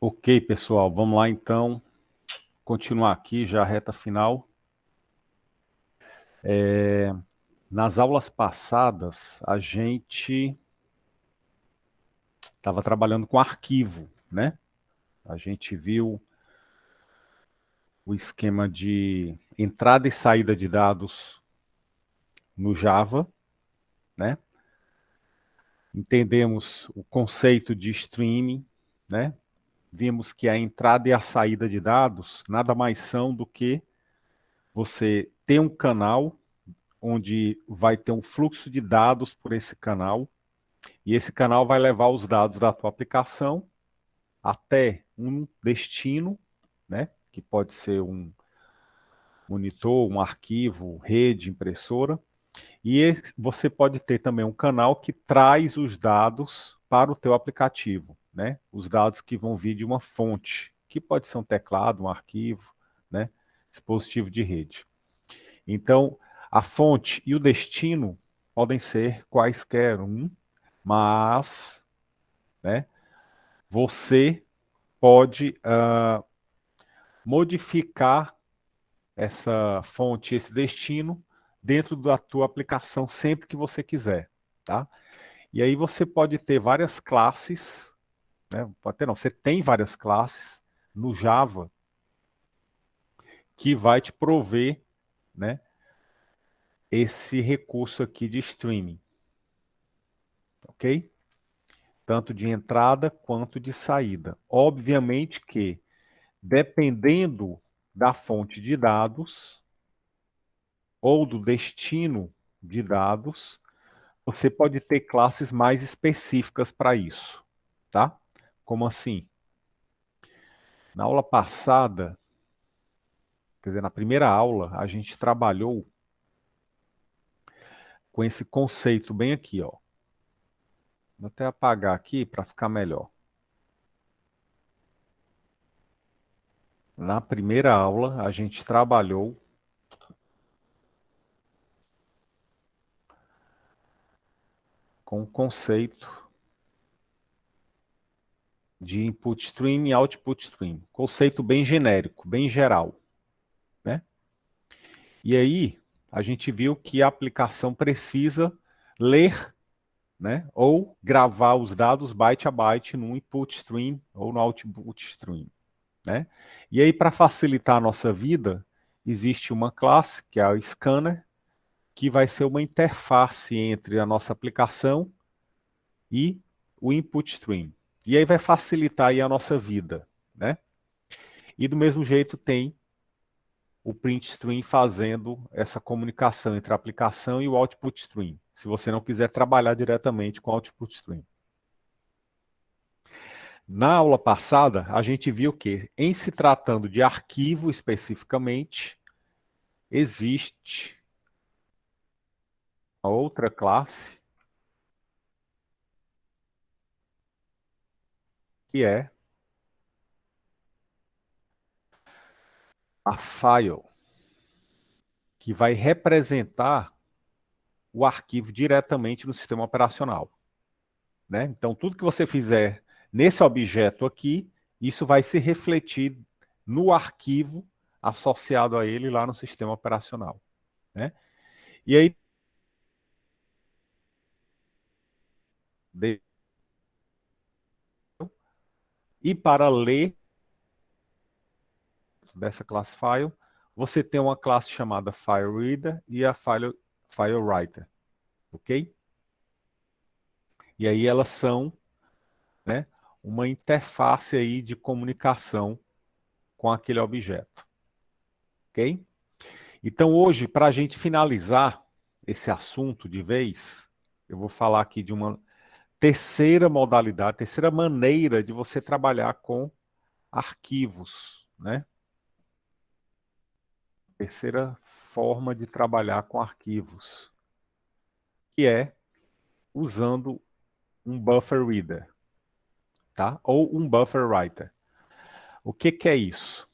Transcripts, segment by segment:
Ok, pessoal, vamos lá então, continuar aqui já a reta final. Nas aulas passadas, a gente estava trabalhando com arquivo, né? A gente viu o esquema de entrada e saída de dados no Java, né? Entendemos o conceito de streaming, né? Vimos que a entrada e a saída de dados nada mais são do que você ter um canal onde vai ter um fluxo de dados por esse canal, e esse canal vai levar os dados da tua aplicação até um destino, né? Que pode ser um monitor, um arquivo, rede, impressora. E você pode ter também um canal que traz os dados para o teu aplicativo, né? Os dados que vão vir de uma fonte, que pode ser um teclado, um arquivo, né? Dispositivo de rede. Então, a fonte e o destino podem ser quaisquer um, mas, né, você pode modificar essa fonte, esse destino, dentro da tua aplicação sempre que você quiser, tá? E aí você pode ter várias classes, né? Pode ter não, você tem várias classes no Java que vai te prover, né, esse recurso aqui de streaming, ok? Tanto de entrada quanto de saída. Obviamente que, dependendo da fonte de dados ou do destino de dados, você pode ter classes mais específicas para isso, tá? Como assim? Na aula passada, quer dizer, na primeira aula, a gente trabalhou com esse conceito bem aqui, ó. Vou até apagar aqui para ficar melhor. Na primeira aula, a gente trabalhou com o conceito de input stream e output stream. Conceito bem genérico, bem geral, né? E aí, a gente viu que a aplicação precisa ler, né, ou gravar os dados byte a byte no input stream ou no output stream, né? E aí, para facilitar a nossa vida, existe uma classe, que é a scanner, que vai ser uma interface entre a nossa aplicação e o input stream. E aí vai facilitar aí a nossa vida, né? E do mesmo jeito tem o print stream fazendo essa comunicação entre a aplicação e o output stream, se você não quiser trabalhar diretamente com o output stream. Na aula passada, a gente viu que, em se tratando de arquivo especificamente, existe a outra classe, que é a file, que vai representar o arquivo diretamente no sistema operacional, né? Então, tudo que você fizer nesse objeto aqui, isso vai se refletir no arquivo associado a ele lá no sistema operacional, né? E aí, e para ler dessa classe file, você tem uma classe chamada FileReader e a FileWriter, ok? E aí elas são, né, uma interface aí de comunicação com aquele objeto, ok? Então hoje, para a gente finalizar esse assunto de vez, eu vou falar aqui de uma terceira modalidade, terceira maneira de você trabalhar com arquivos, né? Terceira forma de trabalhar com arquivos, que é usando um buffer reader, tá? Ou um buffer writer. O que que é isso?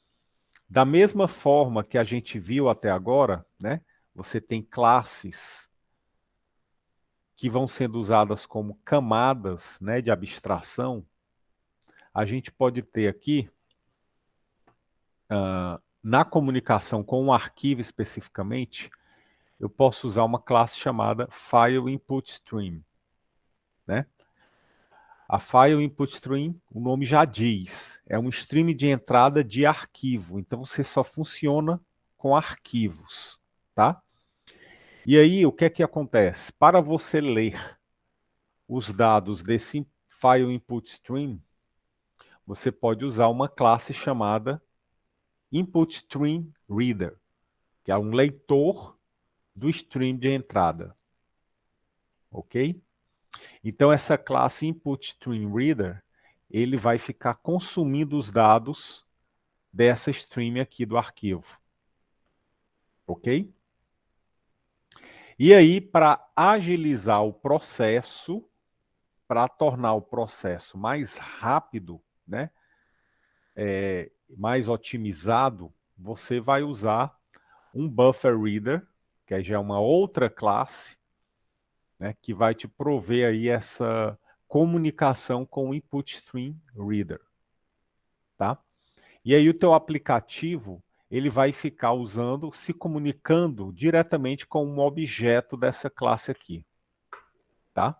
Da mesma forma que a gente viu até agora, né? Você tem classes que vão sendo usadas como camadas, né, de abstração. a gente pode ter aqui, na comunicação com um arquivo especificamente, eu posso usar uma classe chamada FileInputStream, né? A FileInputStream, o nome já diz, é um stream de entrada de arquivo, então você só funciona com arquivos, tá? E aí, o que é que acontece? Para você ler os dados desse FileInputStream, você pode usar uma classe chamada InputStreamReader, que é um leitor do stream de entrada, ok? Então essa classe InputStreamReader, ele vai ficar consumindo os dados dessa stream aqui do arquivo, ok? E aí, para agilizar o processo, para tornar o processo mais rápido, né, mais otimizado, você vai usar um buffer reader, que já é uma outra classe, né, que vai te prover aí essa comunicação com o input stream reader, tá? E aí o teu aplicativo, ele vai ficar usando, se comunicando diretamente com um objeto dessa classe aqui, tá?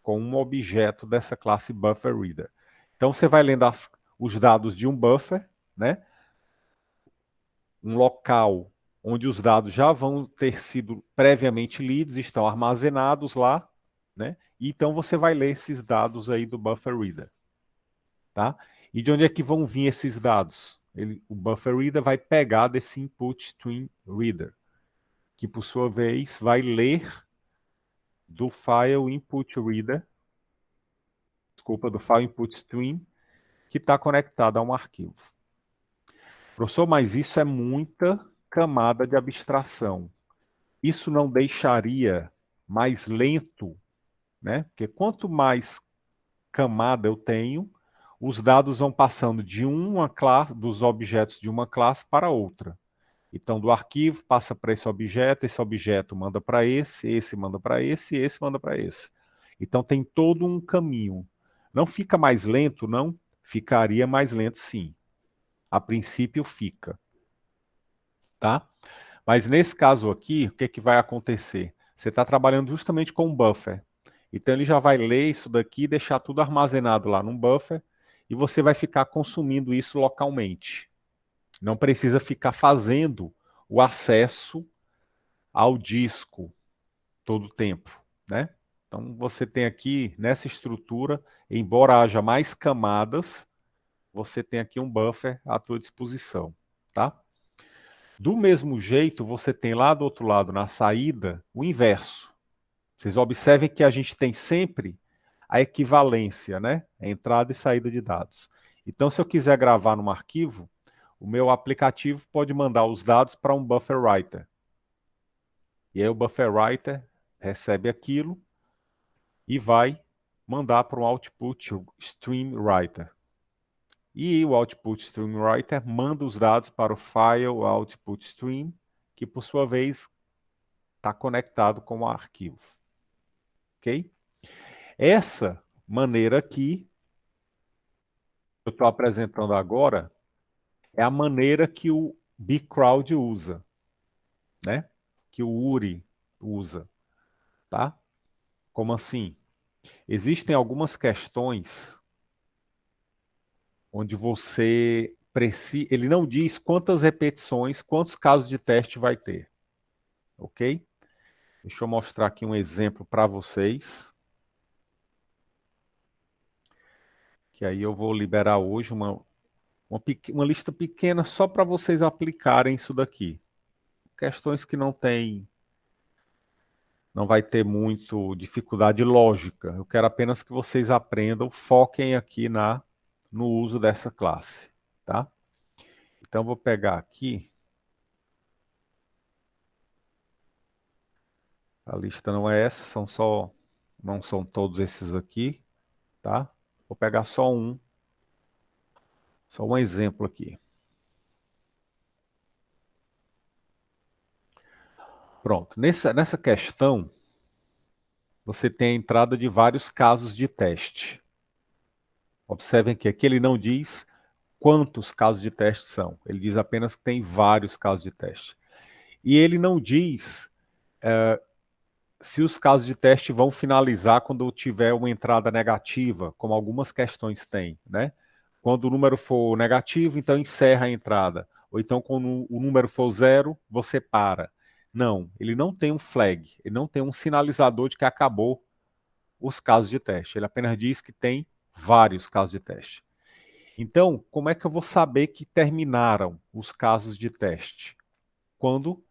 Com um objeto dessa classe buffer reader. Então você vai lendo os dados de um buffer, né? Um local onde os dados já vão ter sido previamente lidos, estão armazenados lá, né? E então você vai ler esses dados aí do buffer reader, tá? E de onde é que vão vir esses dados? O buffer reader vai pegar desse input stream reader, que por sua vez vai ler do file input reader, desculpa, do file input stream, que está conectado a um arquivo. Professor, mas isso é muita camada de abstração. Isso não deixaria mais lento, né? Porque quanto mais camada eu tenho, os dados vão passando de uma classe, dos objetos de uma classe para outra. Então, do arquivo passa para esse objeto manda para esse manda para esse manda para esse. Então, tem todo um caminho. Não fica mais lento, não? Ficaria mais lento, sim. A princípio, fica, tá? Mas nesse caso aqui, o que é que vai acontecer? Você está trabalhando justamente com um buffer. Então ele já vai ler isso daqui, deixar tudo armazenado lá num buffer, e você vai ficar consumindo isso localmente. Não precisa ficar fazendo o acesso ao disco todo o tempo, né? Então você tem aqui nessa estrutura, embora haja mais camadas, você tem aqui um buffer à tua disposição, tá? Do mesmo jeito, você tem lá do outro lado, na saída, o inverso. Vocês observem que a gente tem sempre a equivalência, né? Entrada e saída de dados. Então, se eu quiser gravar num arquivo, o meu aplicativo pode mandar os dados para um buffer writer. E aí o buffer writer recebe aquilo e vai mandar para um output stream writer. E o output stream writer manda os dados para o file output stream, que por sua vez está conectado com o arquivo. Ok? Essa maneira aqui, que eu estou apresentando agora, é a maneira que o bcrowd usa, né? Que o URI usa, tá? Como assim? Existem algumas questões onde você precisa, ele não diz quantas repetições, quantos casos de teste vai ter, ok? Deixa eu mostrar aqui um exemplo para vocês, que aí eu vou liberar hoje uma lista pequena só para vocês aplicarem isso daqui. Questões que não vai ter muito dificuldade lógica. Eu quero apenas que vocês aprendam, foquem aqui no uso dessa classe, tá? Então vou pegar aqui, a lista não é essa, não são todos esses aqui, tá? Vou pegar só um exemplo aqui. Pronto, nessa questão, você tem a entrada de vários casos de teste. Observem que aqui ele não diz quantos casos de teste são, ele diz apenas que tem vários casos de teste. E ele não diz se os casos de teste vão finalizar quando tiver uma entrada negativa, como algumas questões têm, né? Quando o número for negativo, então encerra a entrada. Ou então, quando o número for zero, você para. Não, ele não tem um flag, ele não tem um sinalizador de que acabou os casos de teste. Ele apenas diz que tem vários casos de teste. Então, como é que eu vou saber que terminaram os casos de teste? Quando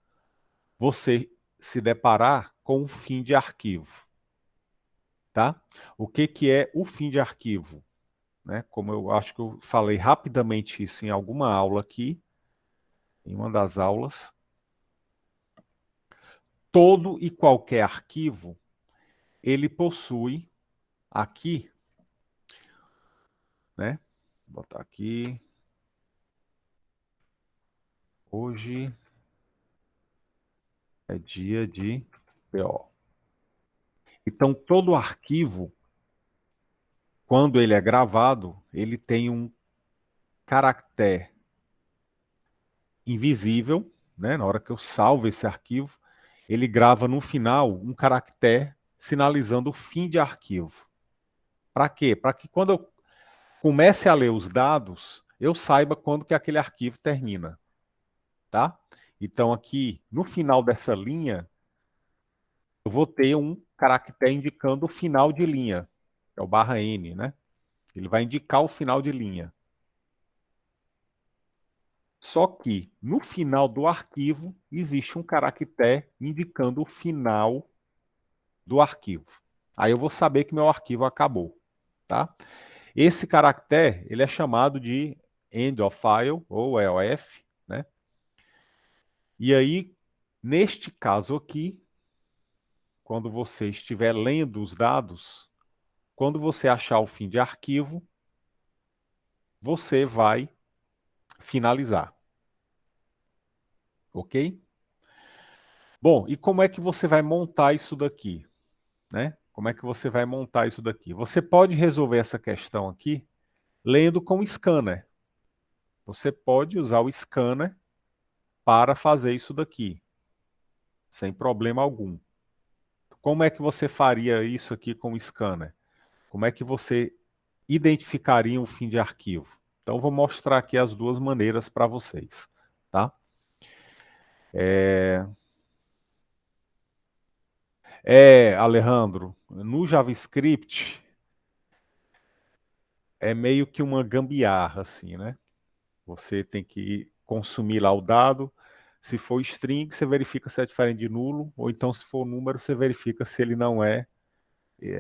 você se deparar com o fim de arquivo, tá? O que que é o fim de arquivo? Né? Como eu acho que eu falei rapidamente isso em alguma aula aqui, em uma das aulas, todo e qualquer arquivo, ele possui aqui, né? Vou botar aqui, hoje é dia de PO. Então, todo arquivo, quando ele é gravado, ele tem um caractere invisível, né? Na hora que eu salvo esse arquivo, ele grava no final um caractere sinalizando o fim de arquivo. Para quê? Para que quando eu comece a ler os dados, eu saiba quando que aquele arquivo termina, tá? Então aqui, no final dessa linha, eu vou ter um caractere indicando o final de linha, que é o barra N, né? Ele vai indicar o final de linha. Só que no final do arquivo existe um caractere indicando o final do arquivo. Aí eu vou saber que meu arquivo acabou, tá? Esse caractere, ele é chamado de end of file ou EOF, né? E aí, neste caso aqui, quando você estiver lendo os dados, quando você achar o fim de arquivo, você vai finalizar, ok? Bom, e como é que você vai montar isso daqui, né? Como é que você vai montar isso daqui? Você pode resolver essa questão aqui lendo com o scanner. Você pode usar o scanner para fazer isso daqui, sem problema algum. Como é que você faria isso aqui com o scanner? Como é que você identificaria o fim de arquivo? Então, vou mostrar aqui as duas maneiras para vocês, tá? Alejandro, no JavaScript é meio que uma gambiarra, assim, né? Você tem que consumir lá o dado. Se for string, você verifica se é diferente de nulo, ou então se for número, você verifica se ele não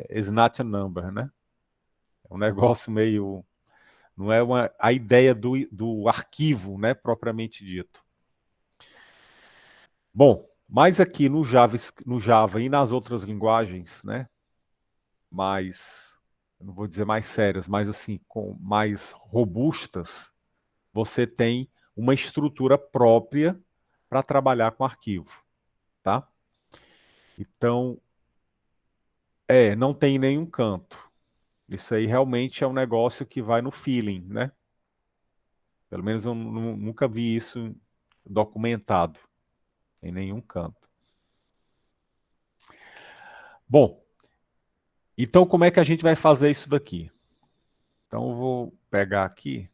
is not a number, né? É um negócio meio, não é a ideia do arquivo, né, propriamente dito. Bom, mas aqui no Java e nas outras linguagens, né, mais, eu não vou dizer mais sérias, mas assim, com mais robustas, você tem uma estrutura própria para trabalhar com arquivo, tá? Então, não tem nenhum canto. Isso aí realmente é um negócio que vai no feeling, né? Pelo menos eu nunca vi isso documentado em nenhum canto. Bom, então como é que a gente vai fazer isso daqui? Então eu vou pegar aqui.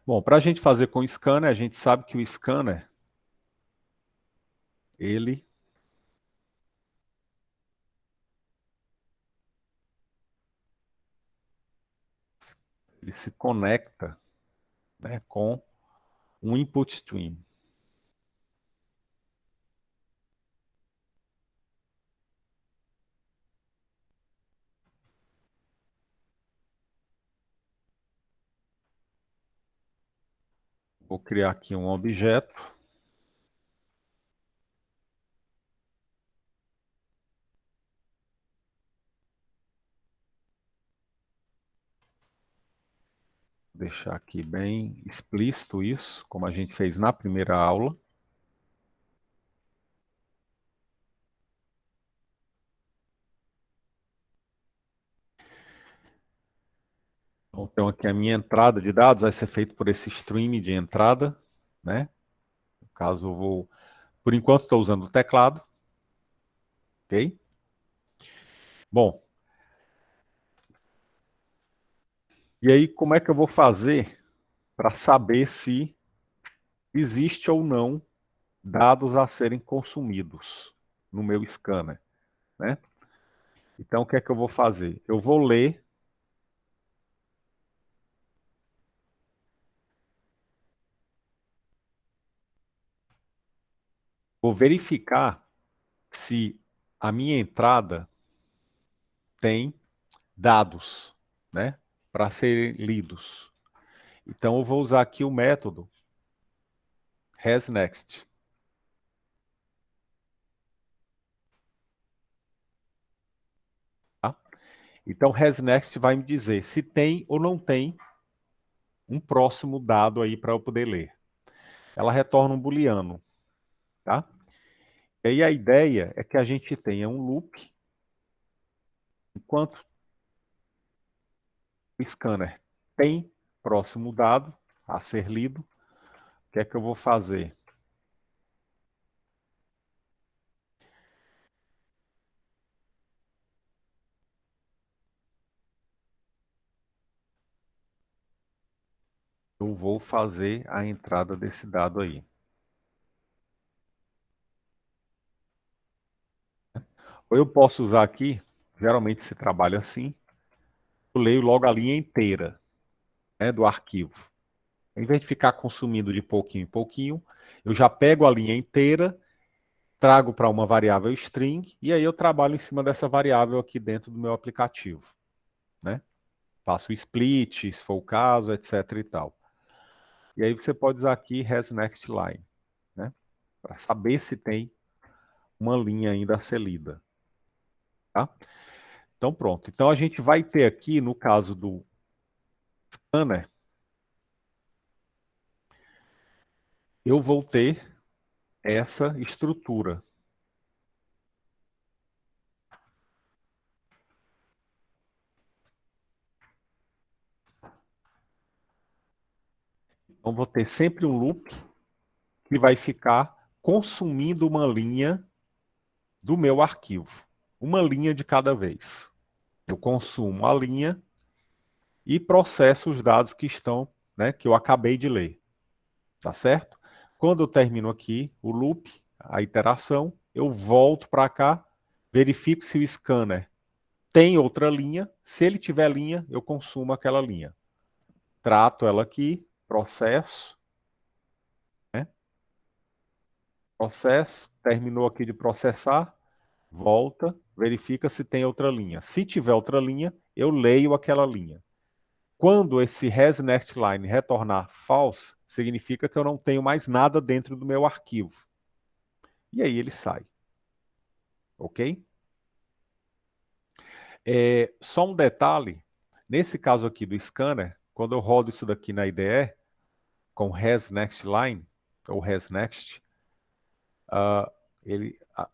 Bom, para a gente fazer com o scanner, a gente sabe que o scanner, ele, ele se conecta, né, com um input stream. Vou criar aqui um objeto. Vou deixar aqui bem explícito isso, como a gente fez na primeira aula. Então, aqui a minha entrada de dados vai ser feita por esse stream de entrada, né? No caso, eu vou... Por enquanto, estou usando o teclado. Ok? Bom, e aí como é que eu vou fazer para saber se existe ou não dados a serem consumidos no meu scanner, né? Então, o que é que eu vou fazer? Eu vou ler, vou verificar se a minha entrada tem dados, né, para serem lidos. Então, eu vou usar aqui o método hasNext. Tá? Então, hasNext vai me dizer se tem ou não tem um próximo dado aí para eu poder ler. Ela retorna um booleano, tá? E aí a ideia é que a gente tenha um loop enquanto o scanner tem próximo dado a ser lido. O que é que eu vou fazer? Eu vou fazer a entrada desse dado aí. Ou eu posso usar aqui, geralmente se trabalha assim, eu leio logo a linha inteira, né, do arquivo. Em vez de ficar consumindo de pouquinho em pouquinho, eu já pego a linha inteira, trago para uma variável string, e aí eu trabalho em cima dessa variável aqui dentro do meu aplicativo, né? Faço split, se for o caso, etc e tal. E aí você pode usar aqui hasNextLine, né? Para saber se tem uma linha ainda a ser lida, tá? Então pronto. Então a gente vai ter aqui, no caso do scanner, eu vou ter essa estrutura. Então vou ter sempre um loop que vai ficar consumindo uma linha do meu arquivo. Uma linha de cada vez. Eu consumo a linha e processo os dados que estão, né, que eu acabei de ler. Tá certo? Quando eu termino aqui o loop, a iteração, eu volto para cá, verifico se o scanner tem outra linha. Se ele tiver linha, eu consumo aquela linha. Trato ela aqui, processo, né? Processo, terminou aqui de processar, volta, verifica se tem outra linha. Se tiver outra linha, eu leio aquela linha. Quando esse hasNextLine retornar false, significa que eu não tenho mais nada dentro do meu arquivo. E aí ele sai. Ok? Só um detalhe, nesse caso aqui do scanner, quando eu rodo isso daqui na IDE, com hasNextLine, ou hasNext,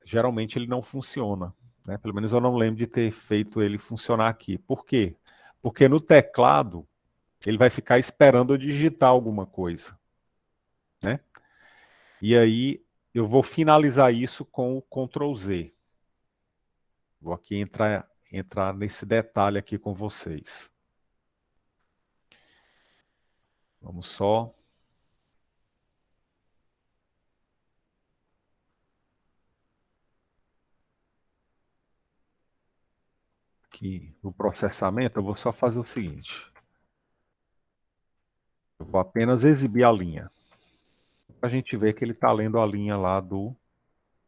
geralmente ele não funciona. Né? Pelo menos eu não lembro de ter feito ele funcionar aqui. Por quê? Porque no teclado, ele vai ficar esperando eu digitar alguma coisa. Né? E aí, eu vou finalizar isso com o Ctrl Z. Vou aqui entrar nesse detalhe aqui com vocês. Vamos só... Aqui no processamento, eu vou só fazer o seguinte. Eu vou apenas exibir a linha. a gente ver que ele está lendo a linha lá do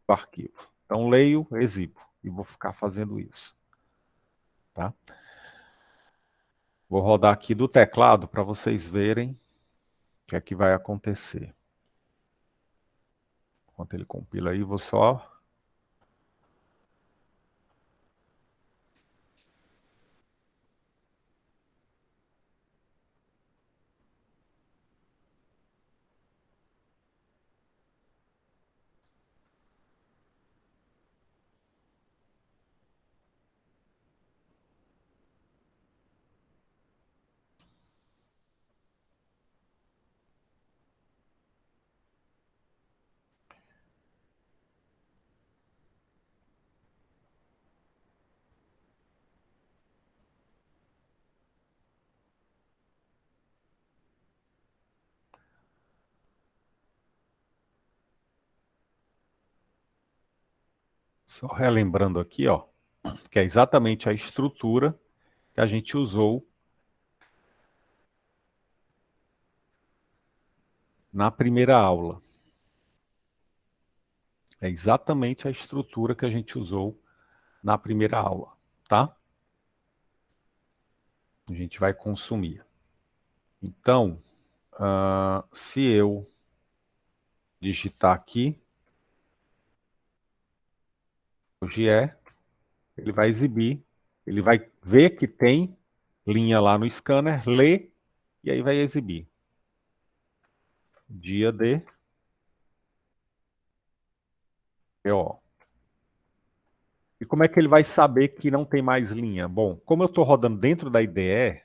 arquivo. Então, leio, exibo, e vou ficar fazendo isso. Tá? Vou rodar aqui do teclado para vocês verem o que é que vai acontecer. Enquanto ele compila aí, vou só... Só relembrando aqui, ó, que é exatamente a estrutura que a gente usou na primeira aula. É exatamente a estrutura que a gente usou na primeira aula, tá? A gente vai consumir. Então, se eu digitar aqui, o GE, ele vai exibir, ele vai ver que tem linha lá no scanner, ler, e aí vai exibir. Dia de PO. E como é que ele vai saber que não tem mais linha? Bom, como eu estou rodando dentro da IDE,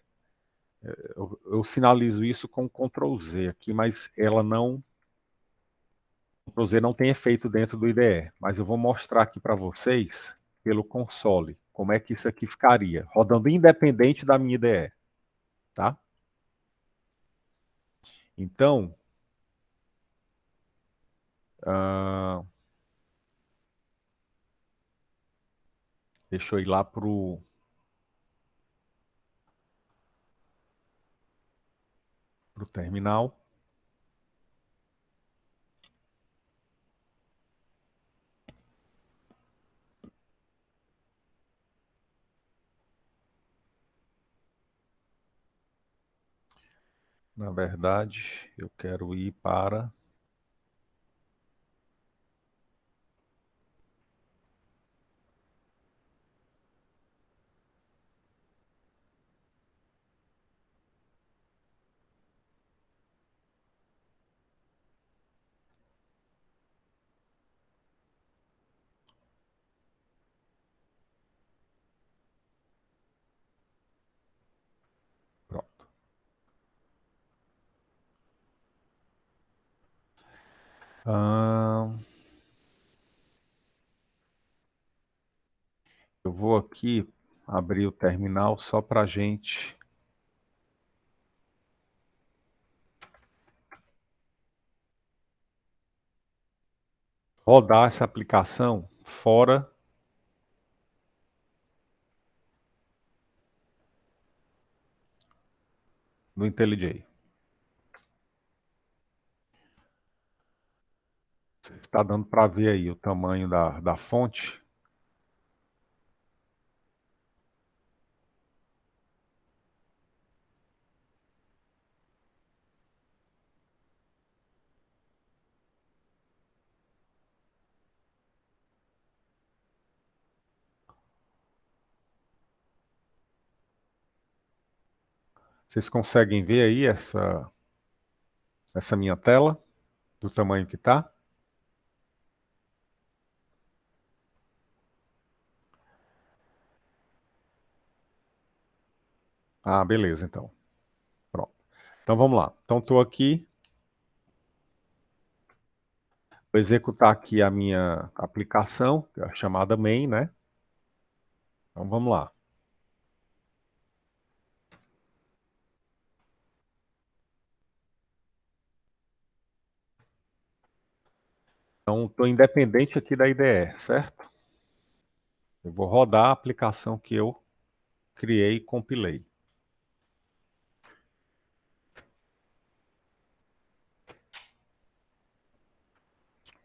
eu sinalizo isso com Ctrl Z aqui, mas ela não, Ctrl Z não tem efeito dentro do IDE. Mas eu vou mostrar aqui para vocês, pelo console, como é que isso aqui ficaria, rodando independente da minha IDE, tá? Então, ah, deixa eu ir lá para o terminal. Na verdade, eu quero ir para... Pronto. Ah, eu vou aqui abrir o terminal só para a gente rodar essa aplicação fora do IntelliJ. Está dando para ver aí o tamanho da fonte. Vocês conseguem ver aí essa minha tela, do tamanho que está? Ah, beleza, então. Pronto. Então vamos lá. Então estou aqui, vou executar aqui a minha aplicação, que é a chamada main, né? Então vamos lá. Então estou independente aqui da IDE, certo? Eu vou rodar a aplicação que eu criei e compilei.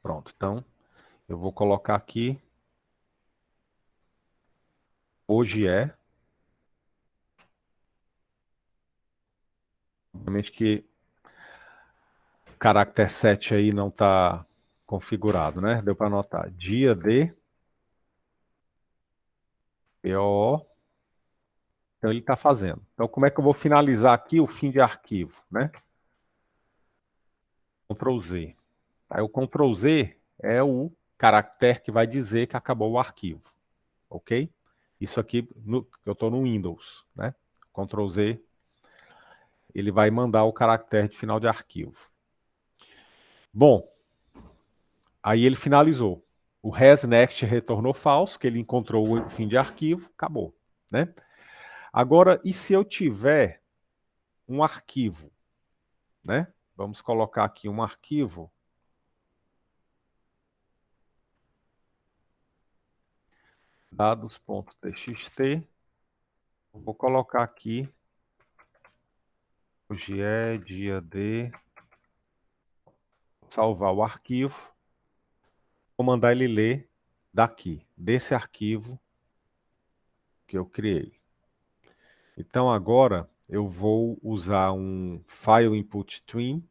Pronto, então eu vou colocar aqui, hoje é, obviamente que o caractere 7 aí não está configurado, né? Deu para anotar. Dia de PO, então ele está fazendo. Então como é que eu vou finalizar aqui o fim de arquivo, né? Ctrl Z. Aí o Ctrl Z é o caractere que vai dizer que acabou o arquivo, ok? Isso aqui, eu estou no Windows, né? Ctrl Z, ele vai mandar o caractere de final de arquivo. Bom, aí ele finalizou. O hasNext retornou falso, que ele encontrou o fim de arquivo, acabou, né? Agora, e se eu tiver um arquivo, né? Vamos colocar aqui um arquivo, dados.txt, vou colocar aqui, hoje é dia de salvar o arquivo, vou mandar ele ler daqui, desse arquivo que eu criei. Então agora eu vou usar um file input stream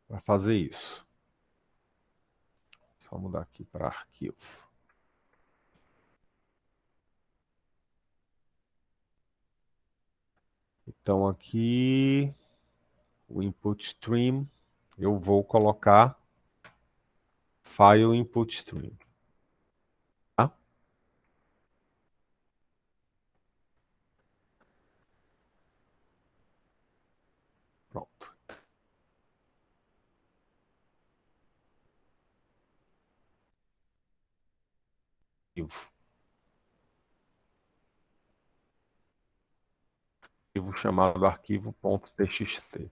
para fazer isso. Só mudar aqui para arquivo. Então aqui o input stream eu vou colocar file input stream. Tá? Pronto. Arquivo chamado arquivo.txt.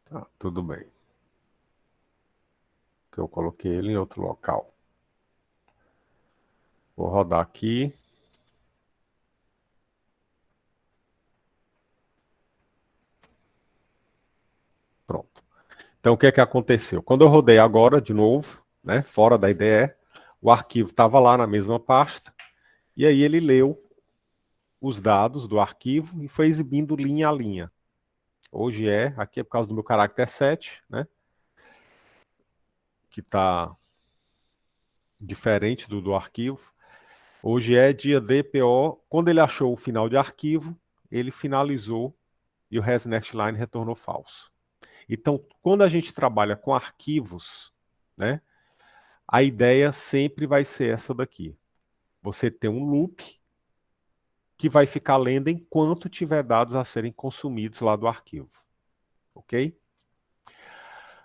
Tá, tudo bem. Que eu coloquei ele em outro local. Vou rodar aqui. Pronto. Então o que é que aconteceu? Quando eu rodei agora de novo, né, fora da IDE, o arquivo estava lá na mesma pasta, e aí ele leu os dados do arquivo e foi exibindo linha a linha. Hoje aqui é por causa do meu caractere 7, né, que está diferente do arquivo. Hoje é dia DPO. Quando ele achou o final de arquivo, ele finalizou e o hasNextLine retornou falso. Então, quando a gente trabalha com arquivos, né, a ideia sempre vai ser essa daqui. Você tem um loop que vai ficar lendo enquanto tiver dados a serem consumidos lá do arquivo. Ok?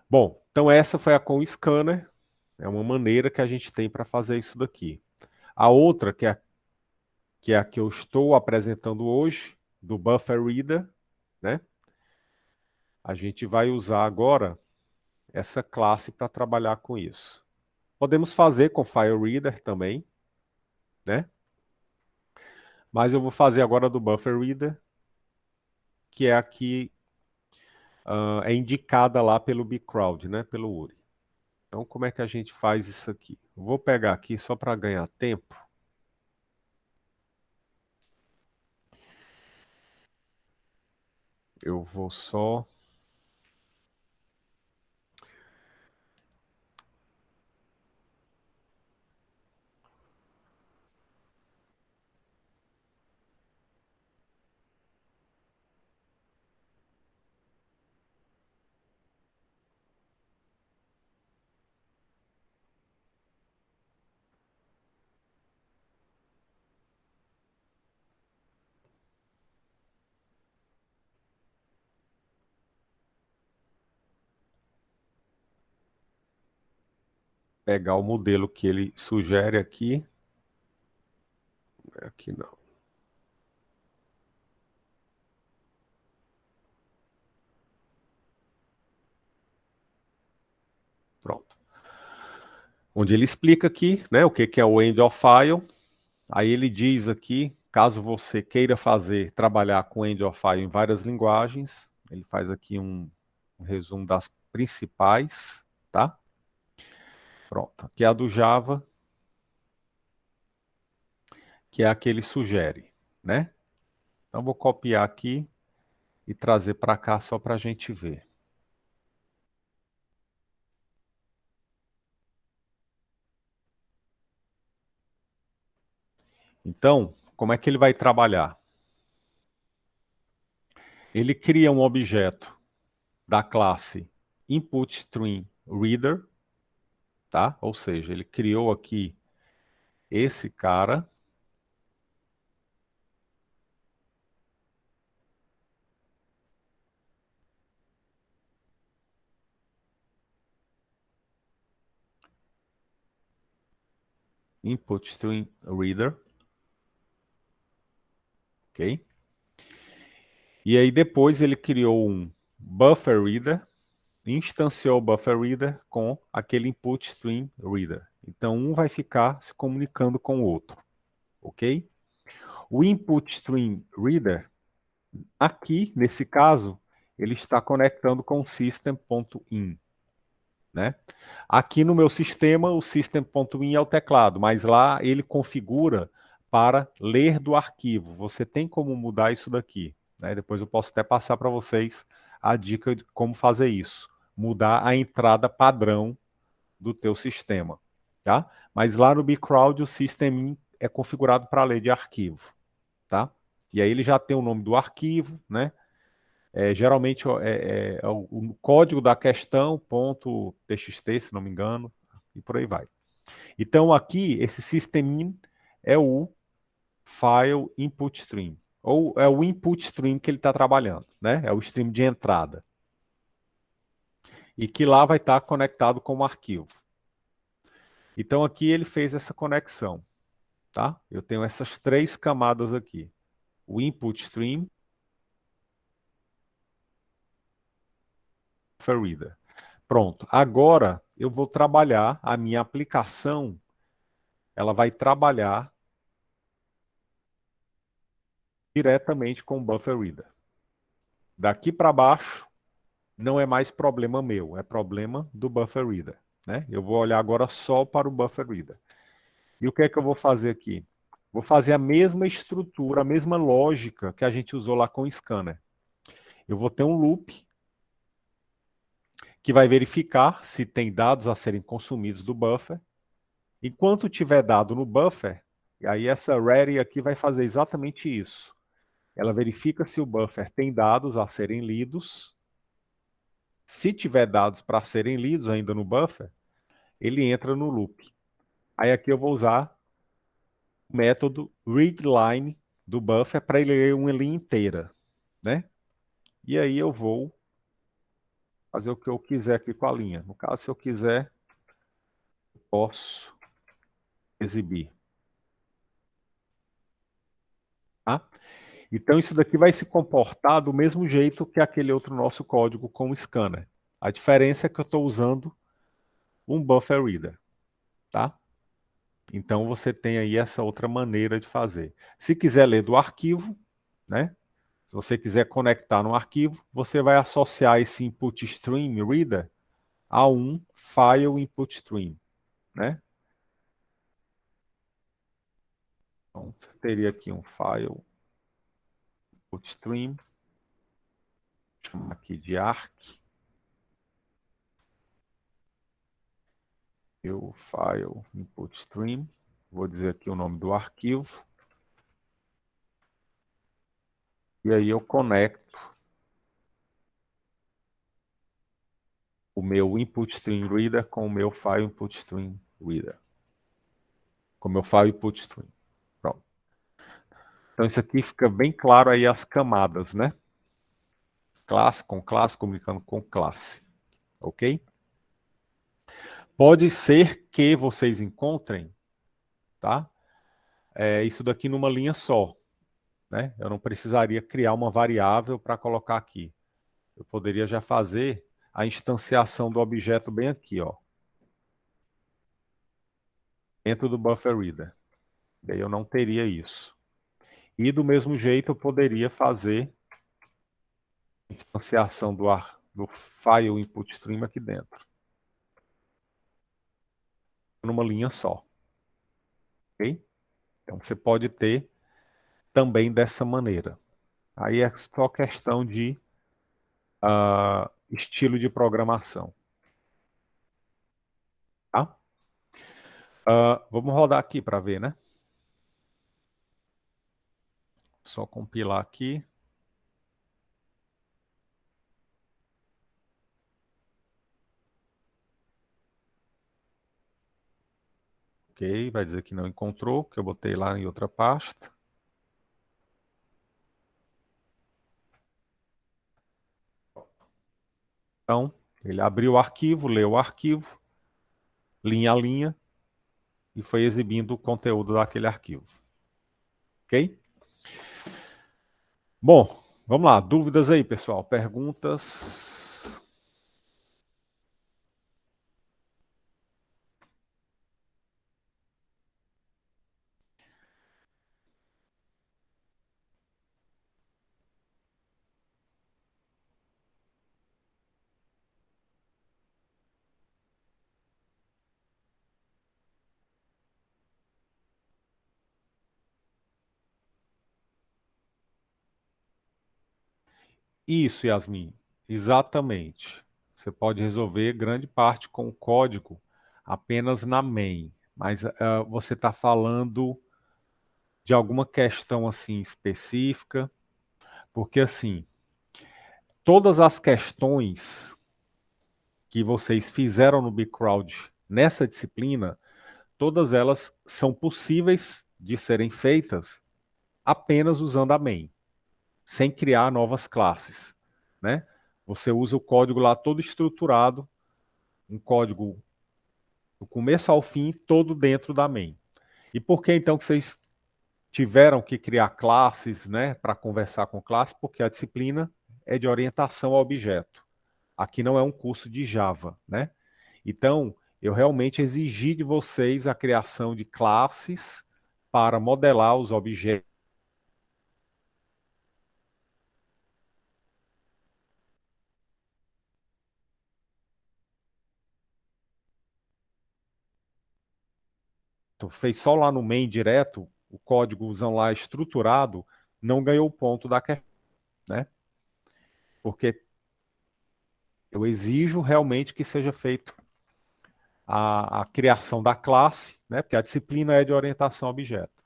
Bom, então essa foi a com scanner. É uma maneira que a gente tem para fazer isso daqui. A outra, que é a que eu estou apresentando hoje, do Buffer Reader, né? A gente vai usar agora essa classe para trabalhar com isso. Podemos fazer com File Reader também, né? Mas eu vou fazer agora do Buffer Reader, que é a que é indicada lá pelo bcrowd, né? Pelo URI. Então, como é que a gente faz isso aqui? Eu vou pegar aqui só para ganhar tempo. Eu vou só... pegar o modelo que ele sugere aqui. Aqui não. Pronto. Onde ele explica aqui, né, o que é o end of file. Aí ele diz aqui, caso você queira trabalhar com end of file em várias linguagens, ele faz aqui um resumo das principais, tá? Pronto. Aqui é a do Java, que é a que ele sugere, né? Então vou copiar aqui e trazer para cá só para a gente ver. Então, como é que ele vai trabalhar? Ele cria um objeto da classe InputStreamReader, tá? Ou seja, ele criou aqui esse cara. InputStreamReader, ok? E aí depois ele criou um BufferReader, instanciou o BufferReader com aquele InputStreamReader. Então um vai ficar se comunicando com o outro, ok? O InputStreamReader, aqui nesse caso, ele está conectando com o System.in, né? Aqui no meu sistema, o System.in é o teclado, mas lá ele configura para ler do arquivo. Você tem como mudar isso daqui, né? Depois eu posso até passar para vocês a dica de como fazer isso. Mudar a entrada padrão do teu sistema, tá? Mas lá no bcrowd o System.in é configurado para ler de arquivo, tá? E aí ele já tem o nome do arquivo, né? Geralmente é o código da questão, ponto .txt, se não me engano, e por aí vai. Então aqui, esse systemin é o file input stream, ou é o input stream que ele está trabalhando, né? É o stream de entrada. E que lá vai estar conectado com o arquivo. Então aqui ele fez essa conexão, tá? Eu tenho essas três camadas aqui. O input stream, reader. Pronto. Agora eu vou trabalhar a minha aplicação. Ela vai trabalhar diretamente com o Buffer Reader. Daqui para baixo não é mais problema meu, é problema do Buffer Reader, né? Eu vou olhar agora só para o Buffer Reader. E o que é que eu vou fazer aqui? Vou fazer a mesma estrutura, a mesma lógica que a gente usou lá com o scanner. Eu vou ter um loop que vai verificar se tem dados a serem consumidos do buffer. Enquanto tiver dado no buffer, e aí essa ready aqui vai fazer exatamente isso. Ela verifica se o buffer tem dados a serem lidos. Se tiver dados para serem lidos ainda no buffer, ele entra no loop. Aí aqui eu vou usar o método readLine do buffer para ele ler uma linha inteira, né? E aí eu vou fazer o que eu quiser aqui com a linha. No caso, se eu quiser, posso exibir. Tá? Então isso daqui vai se comportar do mesmo jeito que aquele outro nosso código com o scanner. A diferença é que eu estou usando um buffer reader, tá? Então você tem aí essa outra maneira de fazer. Se quiser ler do arquivo, né? Se você quiser conectar no arquivo, você vai associar esse input stream reader a um file input stream, né? Então, você teria aqui um file input stream, chama aqui de arc, o file input stream, vou dizer aqui o nome do arquivo, e aí eu conecto o meu input stream reader com o meu file input stream reader, com o meu file input stream. Pronto. Então isso aqui fica bem claro aí as camadas, né? Classe, comunicando com classe, ok? Pode ser que vocês encontrem, tá? Isso daqui numa linha só, né? Eu não precisaria criar uma variável para colocar aqui. Eu poderia já fazer a instanciação do objeto bem aqui, ó, dentro do buffer reader. Daí eu não teria isso. E do mesmo jeito eu poderia fazer a instanciação do file input stream aqui dentro, numa linha só, ok? Então você pode ter também dessa maneira. Aí é só questão de estilo de programação, tá? Vamos rodar aqui para ver, né? Só compilar aqui. Ok, vai dizer que não encontrou, que eu botei lá em outra pasta. Então, ele abriu o arquivo, leu o arquivo, linha a linha, e foi exibindo o conteúdo daquele arquivo. Ok? Bom, vamos lá. Dúvidas aí, pessoal? Perguntas? Isso, Yasmin. Exatamente. Você pode resolver grande parte com o código apenas na main. Mas você está falando de alguma questão assim específica, porque assim, todas as questões que vocês fizeram no Bcrowd nessa disciplina, todas elas são possíveis de serem feitas apenas usando a main, sem criar novas classes, né? Você usa o código lá todo estruturado, um código do começo ao fim, todo dentro da main. E por que então que vocês tiveram que criar classes, né, para conversar com classes? Porque a disciplina é de orientação a objeto. Aqui não é um curso de Java, né? Então, eu realmente exigi de vocês a criação de classes para modelar os objetos. Fez só lá no main direto, o código usando lá estruturado, não ganhou o ponto da questão, né? Porque eu exijo realmente que seja feito a criação da classe, né? Porque a disciplina é de orientação a objeto,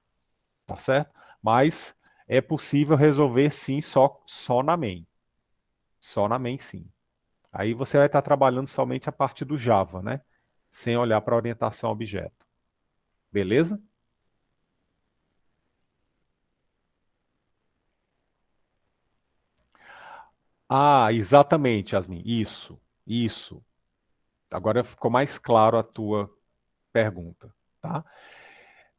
tá certo? Mas é possível resolver sim só na main. Só na main sim. Aí você vai estar trabalhando somente a parte do Java, né? Sem olhar para a orientação a objeto. Beleza? Ah, exatamente, Yasmin. Isso. Agora ficou mais claro a tua pergunta, tá?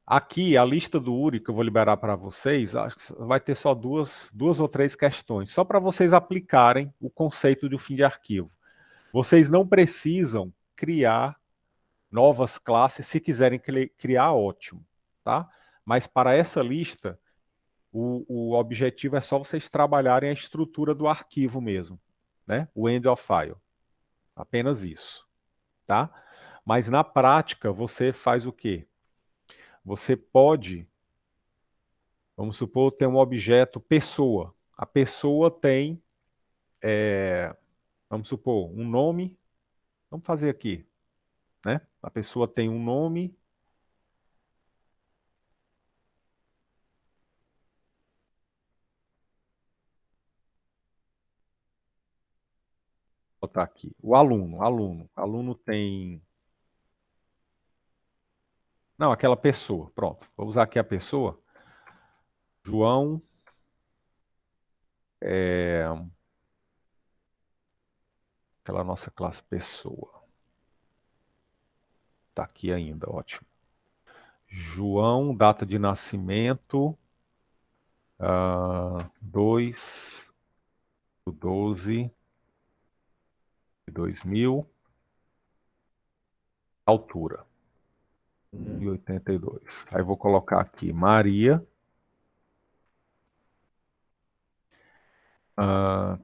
Aqui, a lista do URI que eu vou liberar para vocês, acho que vai ter só duas ou três questões, só para vocês aplicarem o conceito do fim de arquivo. Vocês não precisam criar novas classes, se quiserem criar, ótimo, tá? Mas para essa lista, o objetivo é só vocês trabalharem a estrutura do arquivo mesmo, né? O end of file. Apenas isso, tá? Mas na prática, você faz o quê? Você pode, vamos supor, ter um objeto pessoa. A pessoa tem, vamos supor, um nome. Vamos fazer aqui, né? A pessoa tem um nome, vou botar aqui. O aluno tem, não, aquela pessoa. Pronto. Vou usar aqui a pessoa. João, é, aquela nossa classe pessoa. Tá aqui ainda, ótimo. João, data de nascimento, 2/12/2000, altura, 1,82. Aí vou colocar aqui Maria,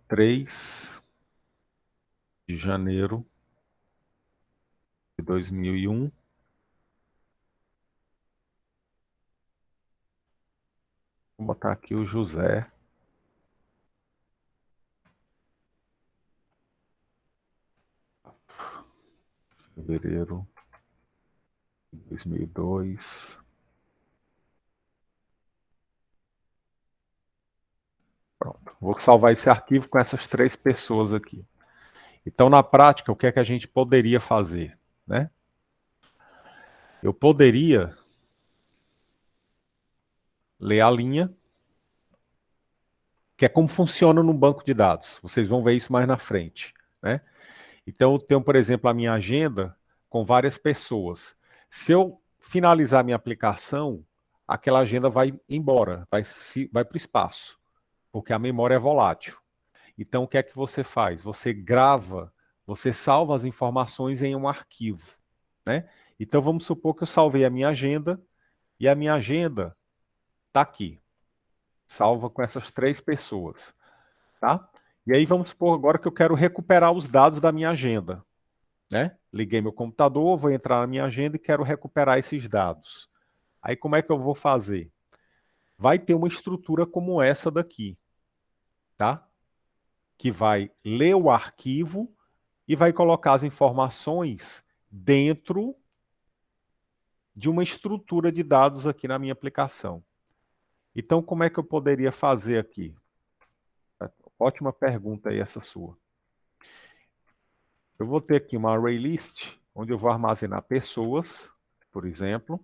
3 de janeiro de 2001. Vou botar aqui o José, fevereiro de 2002. Pronto. Vou salvar esse arquivo com essas 3 pessoas aqui. Então, na prática, o que é que a gente poderia fazer, né? Eu poderia ler a linha, que é como funciona no banco de dados. Vocês vão ver isso mais na frente, né? Então, eu tenho, por exemplo, a minha agenda com várias pessoas. Se eu finalizar minha aplicação, aquela agenda vai embora, vai para o espaço, porque a memória é volátil. Então, o que é que você faz? Você grava, você salva as informações em um arquivo, né? Então, vamos supor que eu salvei a minha agenda e a minha agenda está aqui, salva com essas 3 pessoas, tá? E aí vamos supor agora que eu quero recuperar os dados da minha agenda, né? Liguei meu computador, vou entrar na minha agenda e quero recuperar esses dados. Aí como é que eu vou fazer? Vai ter uma estrutura como essa daqui, tá? Que vai ler o arquivo e vai colocar as informações dentro de uma estrutura de dados aqui na minha aplicação. Então, como é que eu poderia fazer aqui? Ótima pergunta aí essa sua. Eu vou ter aqui uma array list, onde eu vou armazenar pessoas, por exemplo.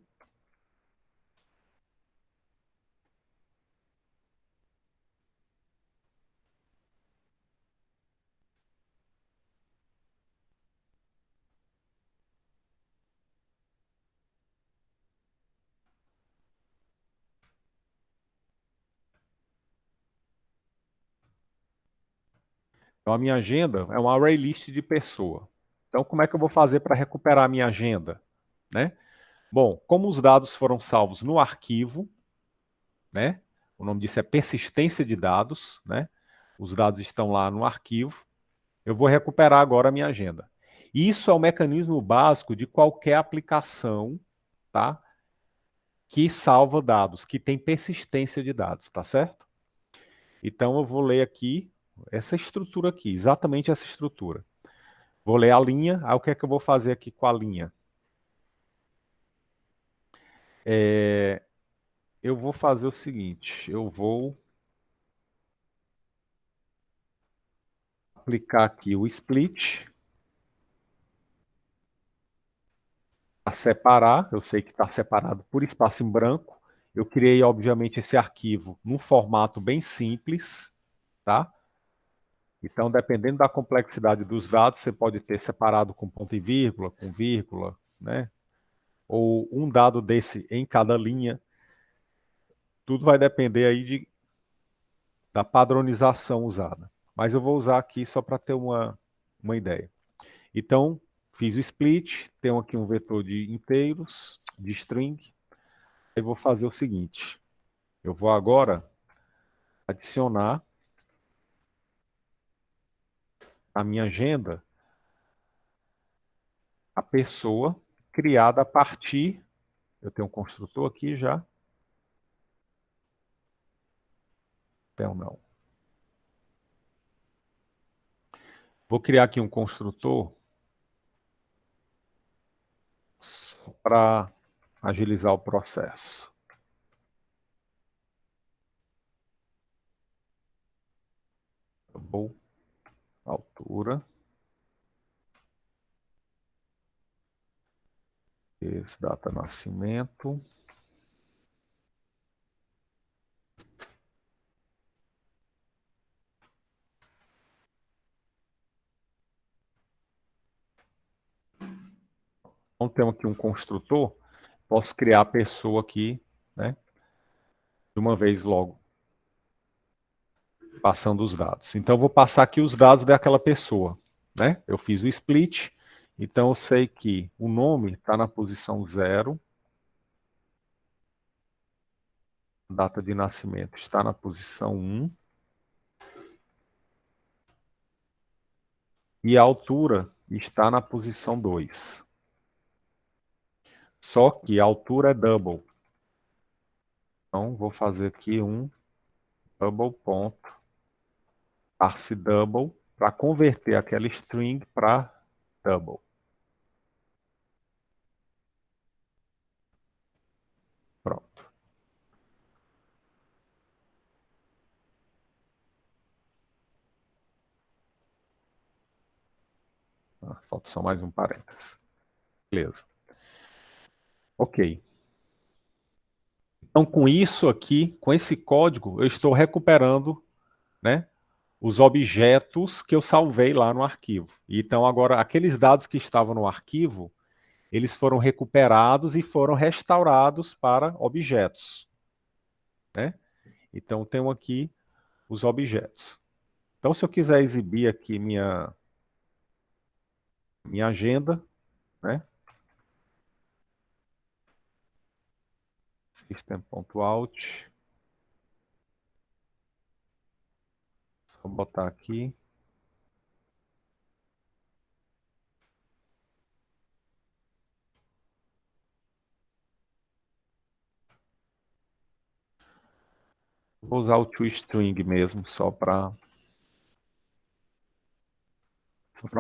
Então, a minha agenda é uma array list de pessoa. Então, como é que eu vou fazer para recuperar a minha agenda? Né? Bom, como os dados foram salvos no arquivo, né? O nome disso é persistência de dados, né? Os dados estão lá no arquivo. Eu vou recuperar agora a minha agenda. Isso é o mecanismo básico de qualquer aplicação, tá? Que salva dados, que tem persistência de dados, tá certo? Então eu vou ler aqui essa estrutura aqui, exatamente essa estrutura. Vou ler a linha, aí o que é que eu vou fazer aqui com a linha? Eu vou fazer o seguinte, eu vou aplicar aqui o split, a separar, eu sei que está separado por espaço em branco. Eu criei, obviamente, esse arquivo num formato bem simples, tá? Então, dependendo da complexidade dos dados, você pode ter separado com ponto e vírgula, com vírgula, né? Ou um dado desse em cada linha. Tudo vai depender aí da padronização usada. Mas eu vou usar aqui só para ter uma ideia. Então, fiz o split, tenho aqui um vetor de inteiros, de string. Aí vou fazer o seguinte, eu vou agora adicionar a minha agenda a pessoa criada a partir, eu tenho um construtor aqui já, tenho não. Vou criar aqui um construtor para agilizar o processo. Double, altura, esse data nascimento, Então, temos aqui um construtor, posso criar a pessoa aqui, né, de uma vez logo, passando os dados. Então, eu vou passar aqui os dados daquela pessoa, né? Eu fiz o split, então eu sei que o nome está na posição 0, data de nascimento está na posição 1, e a altura está na posição 2. Só que a altura é double. Então, vou fazer aqui um double ponto, parse double, para converter aquela string para double. Pronto. Falta só mais um parênteses. Beleza. Ok. Então, com isso aqui, com esse código, eu estou recuperando, né, os objetos que eu salvei lá no arquivo. Então, agora, aqueles dados que estavam no arquivo, eles foram recuperados e foram restaurados para objetos, né? Então, tenho aqui os objetos. Então, se eu quiser exibir aqui minha agenda, né? System.out. Só botar aqui. Vou usar o toString mesmo, só para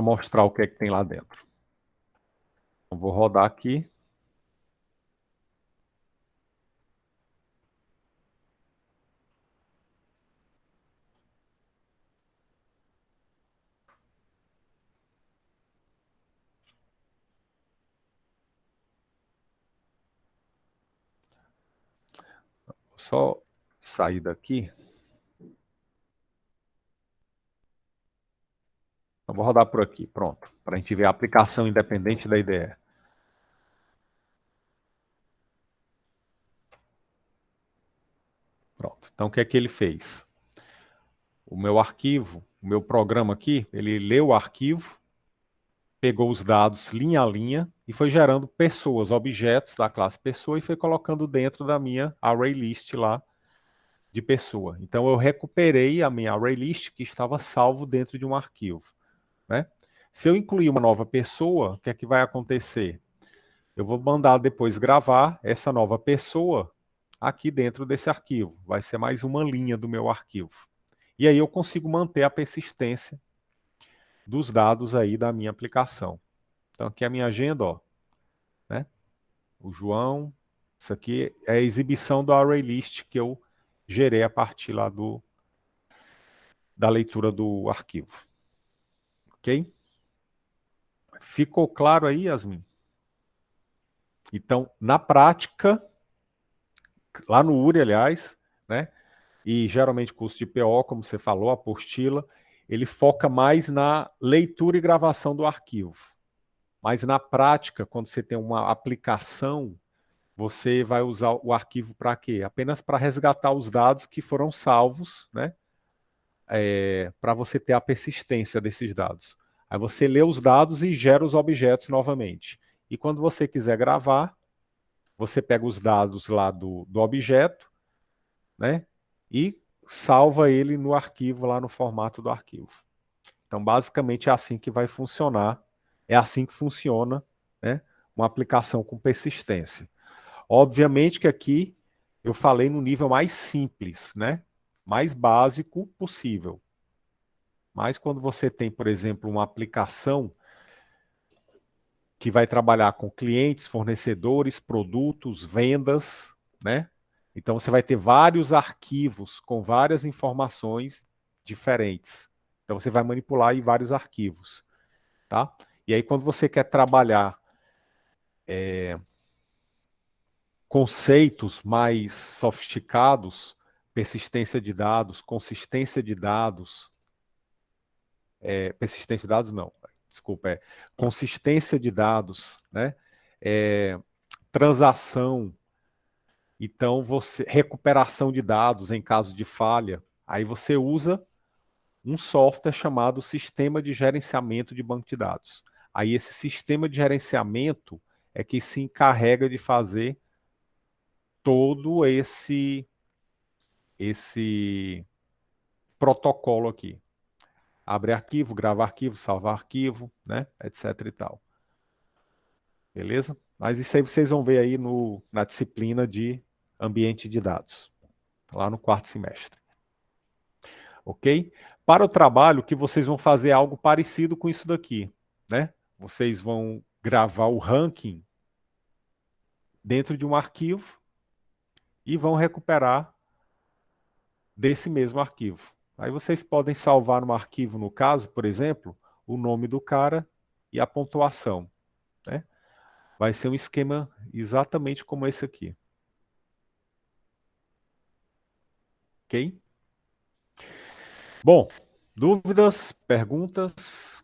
mostrar o que é que tem lá dentro. Então, vou rodar aqui. Vou só sair daqui. Então, vou rodar por aqui, pronto. Para a gente ver a aplicação independente da IDE. Pronto. Então, o que é que ele fez? O meu arquivo, o meu programa aqui, ele leu o arquivo, pegou os dados linha a linha e foi gerando pessoas, objetos da classe pessoa e foi colocando dentro da minha array list lá de pessoa. Então, eu recuperei a minha array list que estava salvo dentro de um arquivo, né? Se eu incluir uma nova pessoa, o que é que vai acontecer? Eu vou mandar depois gravar essa nova pessoa aqui dentro desse arquivo. Vai ser mais uma linha do meu arquivo. E aí eu consigo manter a persistência dos dados aí da minha aplicação. Então aqui é a minha agenda, ó, né? O João, isso aqui é a exibição do array list que eu gerei a partir lá da leitura do arquivo. Ok? Ficou claro aí, Yasmin? Então, na prática, lá no URI, aliás, né? E geralmente curso de PO, como você falou, a apostila, ele foca mais na leitura e gravação do arquivo. Mas na prática, quando você tem uma aplicação, você vai usar o arquivo para quê? Apenas para resgatar os dados que foram salvos, né? Para você ter a persistência desses dados. Aí você lê os dados e gera os objetos novamente. E quando você quiser gravar, você pega os dados lá do objeto, né? E salva ele no arquivo, lá no formato do arquivo. Então, basicamente, é assim que vai funcionar. É assim que funciona, né, uma aplicação com persistência. Obviamente que aqui eu falei no nível mais simples, né? Mais básico possível. Mas quando você tem, por exemplo, uma aplicação que vai trabalhar com clientes, fornecedores, produtos, vendas, né? Então você vai ter vários arquivos com várias informações diferentes. Então você vai manipular aí vários arquivos, tá? E aí quando você quer trabalhar conceitos mais sofisticados, persistência de dados, consistência de dados, persistência de dados não, desculpa, consistência de dados, né? transação, então você recuperação de dados em caso de falha, aí você usa um software chamado Sistema de Gerenciamento de Banco de Dados. Aí esse sistema de gerenciamento é que se encarrega de fazer todo esse protocolo aqui. Abre arquivo, grava arquivo, salva arquivo, né, etc e tal. Beleza? Mas isso aí vocês vão ver aí na disciplina de ambiente de dados, lá no quarto semestre. Ok? Para o trabalho, que vocês vão fazer algo parecido com isso daqui, né? Vocês vão gravar o ranking dentro de um arquivo e vão recuperar desse mesmo arquivo. Aí vocês podem salvar no arquivo, no caso, por exemplo, o nome do cara e a pontuação, né? Vai ser um esquema exatamente como esse aqui. Ok? Bom, dúvidas, perguntas?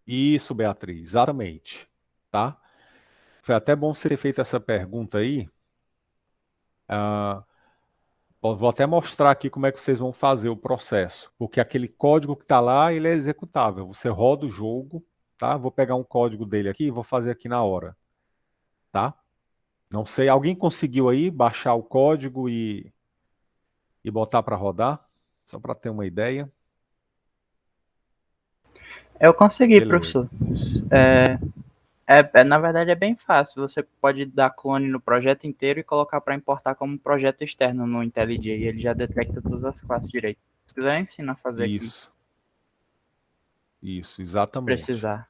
Isso, Beatriz, exatamente. Tá? Foi até bom você ter feito essa pergunta aí. Ah, vou até mostrar aqui como é que vocês vão fazer o processo, porque aquele código que está lá, ele é executável. Você roda o jogo, tá? Vou pegar um código dele aqui e vou fazer aqui na hora, tá? Não sei, alguém conseguiu aí baixar o código e botar para rodar? Só para ter uma ideia. Eu consegui, Beleza. professor. Na verdade, é bem fácil. Você pode dar clone no projeto inteiro e colocar para importar como projeto externo no IntelliJ. E ele já detecta todas as classes direito. Se quiser, eu ensino a fazer aqui, Isso, se exatamente. precisar.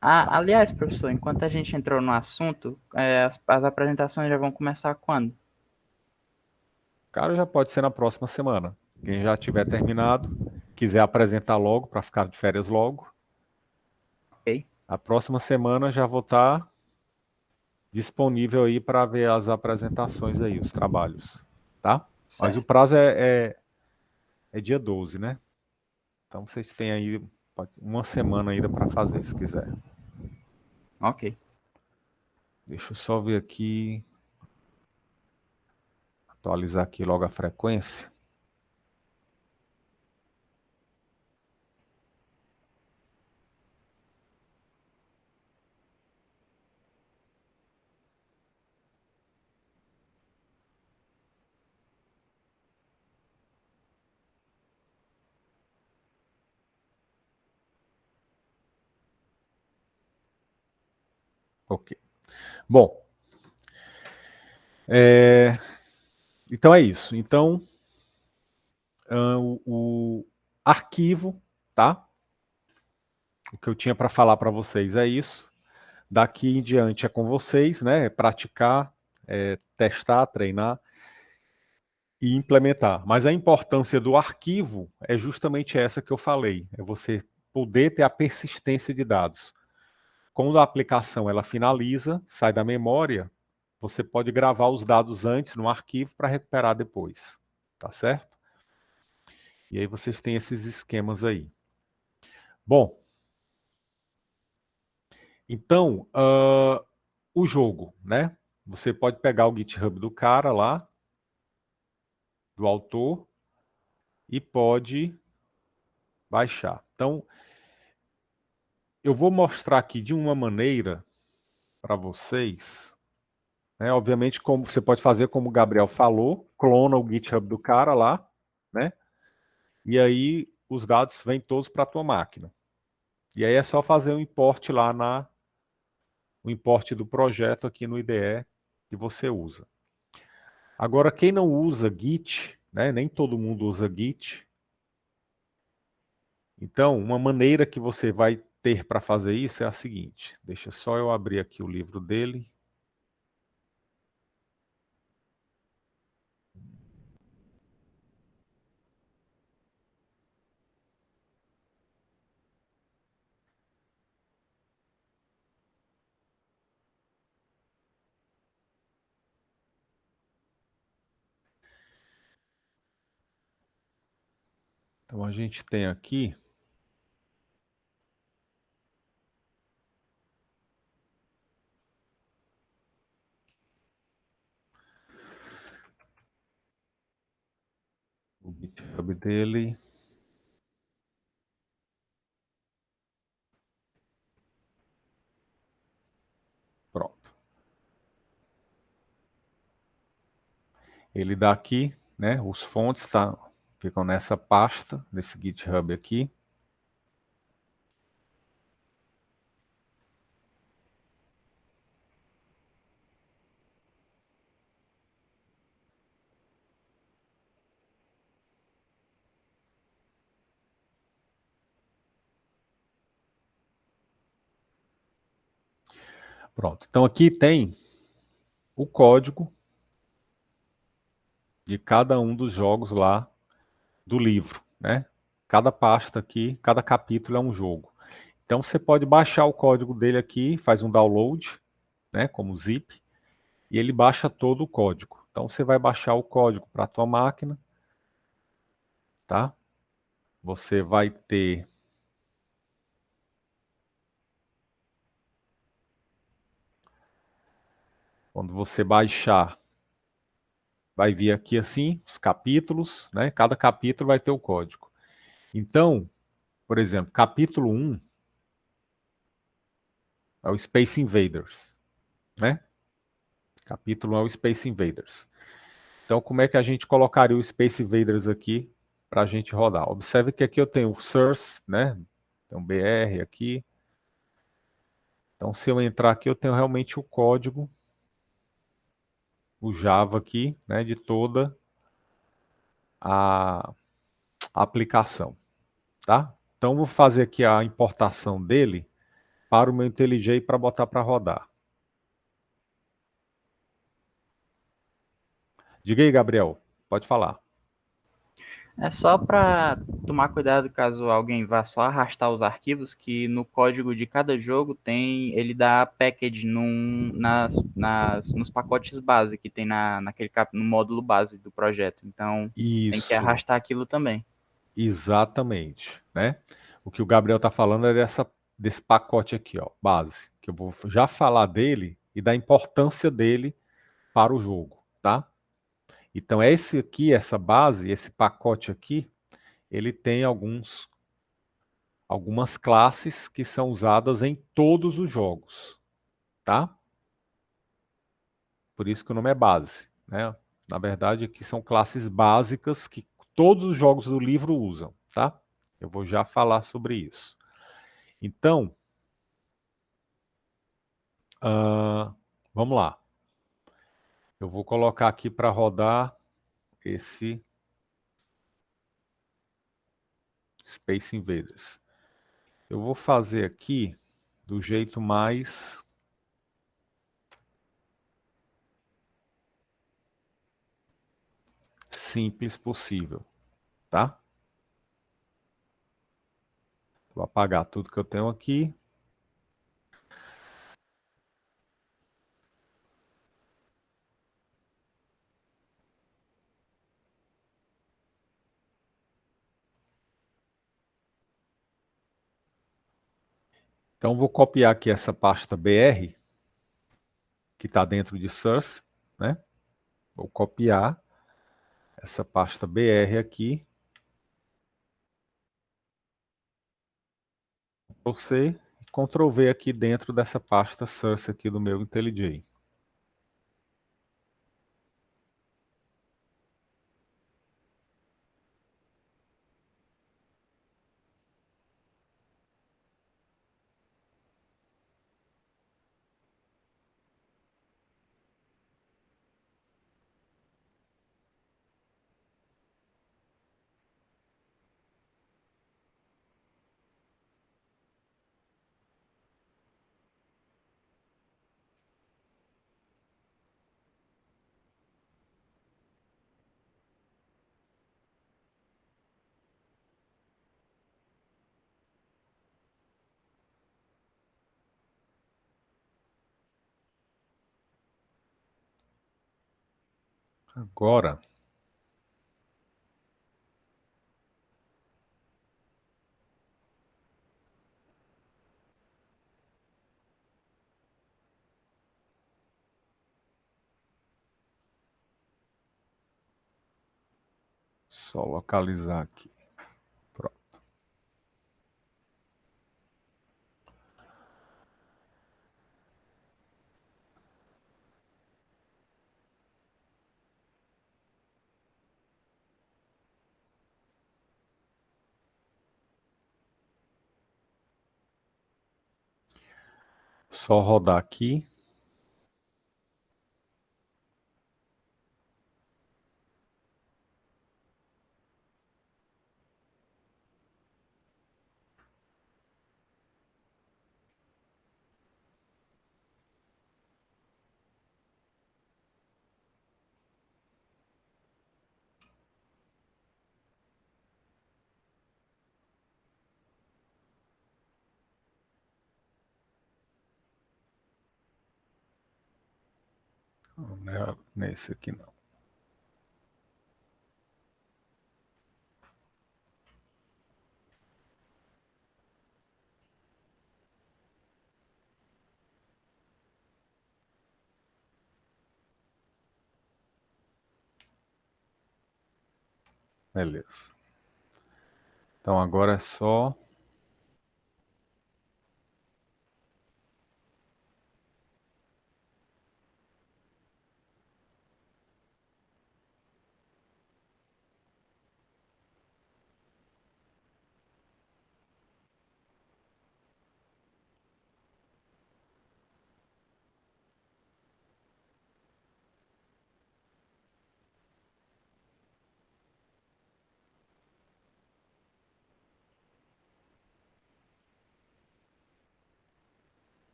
Ah, aliás, professor, enquanto a gente entrou no assunto, as apresentações já vão começar quando? Cara, já pode ser na próxima semana. Quem já tiver terminado, quiser apresentar logo para ficar de férias logo, Ok, a próxima semana já vou estar disponível aí para ver as apresentações aí, os trabalhos, tá? Mas o certo. prazo é dia 12, né? Então vocês têm aí uma semana ainda para fazer, se quiser. Ok. Deixa eu só ver aqui, atualizar aqui logo a frequência. Ok. Bom, então é isso. Então, o arquivo, tá? O que eu tinha para falar para vocês é isso. Daqui em diante é com vocês, né? É praticar, testar, treinar e implementar. Mas a importância do arquivo é justamente essa que eu falei. É você poder ter a persistência de dados. Quando a aplicação ela finaliza, sai da memória, você pode gravar os dados antes no arquivo para recuperar depois. Tá certo? E aí vocês têm esses esquemas aí. Bom, então, o jogo, né? Você pode pegar o GitHub do cara lá, do autor, e pode baixar. Então, eu vou mostrar aqui de uma maneira para vocês, né? Obviamente, como você pode fazer como o Gabriel falou, clona o GitHub do cara lá, né? E aí os dados vêm todos para a tua máquina. E aí é só fazer o import lá o import do projeto aqui no IDE que você usa. Agora, quem não usa Git, né? Nem todo mundo usa Git. Então, uma maneira que você vai ter para fazer isso é a seguinte. Deixa só eu abrir aqui o livro dele. Então a gente tem aqui o GitHub dele. Pronto. Ele dá aqui, né? Os fontes ficam nessa pasta, nesse GitHub aqui. Pronto. Então aqui tem o código de cada um dos jogos lá do livro, né? Cada pasta aqui, cada capítulo é um jogo. Então você pode baixar o código dele aqui, faz um download, né, como zip, e ele baixa todo o código. Então você vai baixar o código para a tua máquina, tá? Você vai ter quando você baixar, vai vir aqui assim os capítulos, né? Cada capítulo vai ter o código. Então, por exemplo, capítulo 1 é o Space Invaders, né? Capítulo 1 é o Space Invaders. Então, como é que a gente colocaria o Space Invaders aqui para a gente rodar? Observe que aqui eu tenho o source, né? Tem um BR aqui. Então, se eu entrar aqui, eu tenho realmente o código, o Java aqui, né? De toda a aplicação, tá? Então, vou fazer aqui a importação dele para o meu IntelliJ para botar para rodar. Diga aí, Gabriel. Pode falar. É só para tomar cuidado caso alguém vá só arrastar os arquivos, que no código de cada jogo tem, ele dá package nos pacotes base que tem no módulo base do projeto. Então tem que Isso, arrastar aquilo também. exatamente, né? O que o Gabriel está falando é desse pacote aqui, ó, base, que eu vou já falar dele e da importância dele para o jogo, tá? Então, esse aqui, essa base, esse pacote aqui, ele tem algumas classes que são usadas em todos os jogos, tá? Por isso que o nome é base, né? Na verdade, aqui são classes básicas que todos os jogos do livro usam, tá? Eu vou já falar sobre isso. Então, vamos lá. Eu vou colocar aqui para rodar esse Space Invaders. Eu vou fazer aqui do jeito mais simples possível, tá? Vou apagar tudo que eu tenho aqui. Então, vou copiar aqui essa pasta BR, que está dentro de source, né? Vou copiar essa pasta BR aqui. Ctrl-C e Ctrl-V aqui dentro dessa pasta source aqui do meu IntelliJ. Agora, Só localizar aqui. Pronto. Só rodar aqui. Não é nesse aqui não. Beleza. Então agora é só...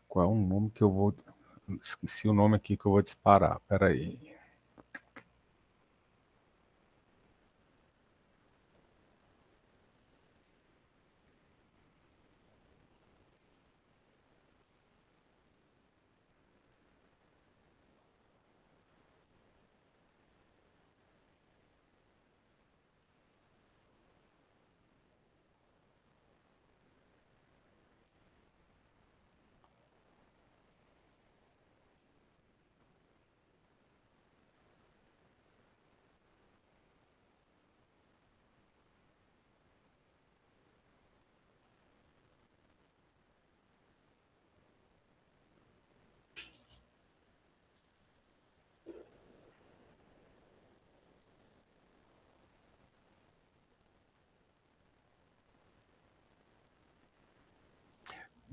Qual é o nome que eu vou... Esqueci o nome aqui que eu vou disparar. Espera aí.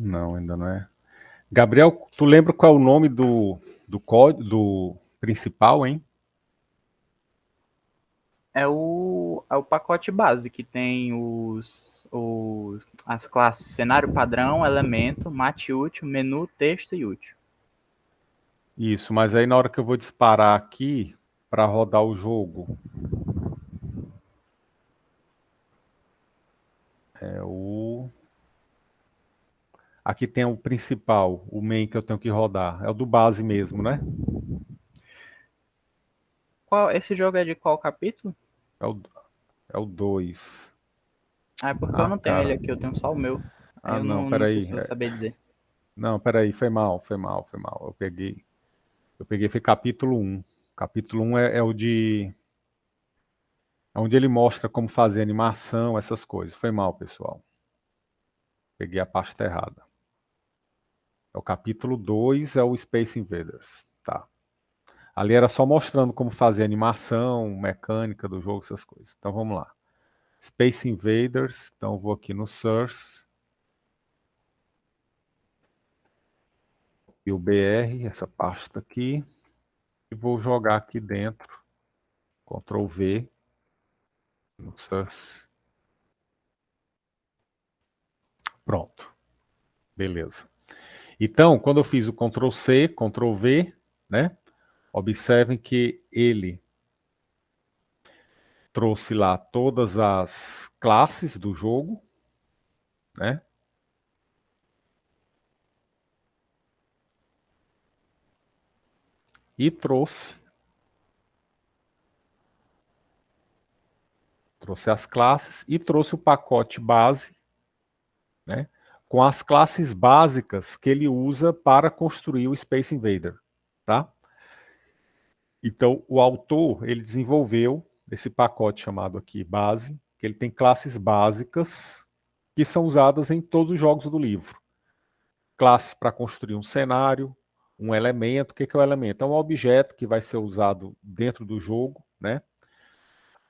Não, ainda não é. Gabriel, tu lembra qual é o nome do código do principal, hein? É o pacote base que tem as classes cenário padrão, elemento, mate útil, menu, texto e útil. Isso, mas aí na hora que eu vou disparar aqui para rodar o jogo, é o... Aqui tem o principal, o main que eu tenho que rodar. É o do base mesmo, né? Esse jogo é de qual capítulo? É o 2. Ah, é porque eu Ah, não tenho ele cara. aqui, eu tenho só o meu. Aí Ah, eu não, não sei peraí. se eu vou saber dizer. Não, peraí, foi mal, foi mal, foi mal. Foi capítulo um. Capítulo um é o de... É onde ele mostra como fazer animação, essas coisas. Foi mal, pessoal. Peguei a pasta errada. É o capítulo 2, é o Space Invaders. Tá. Ali era só mostrando como fazer animação, mecânica do jogo, essas coisas. Então vamos lá. Space Invaders. Então vou aqui no Source. E o BR, essa pasta aqui. E vou jogar aqui dentro. Ctrl V. No Source. Pronto. Beleza. Então, quando eu fiz o Ctrl C, Ctrl V, né? Observem que ele trouxe lá todas as classes do jogo, né? E trouxe as classes e trouxe o pacote base, né? Com as classes básicas que ele usa para construir o Space Invader, tá? Então, o autor, ele desenvolveu esse pacote chamado aqui base, que ele tem classes básicas que são usadas em todos os jogos do livro. Classes para construir um cenário, um elemento. O que é o elemento? É um objeto que vai ser usado dentro do jogo, né?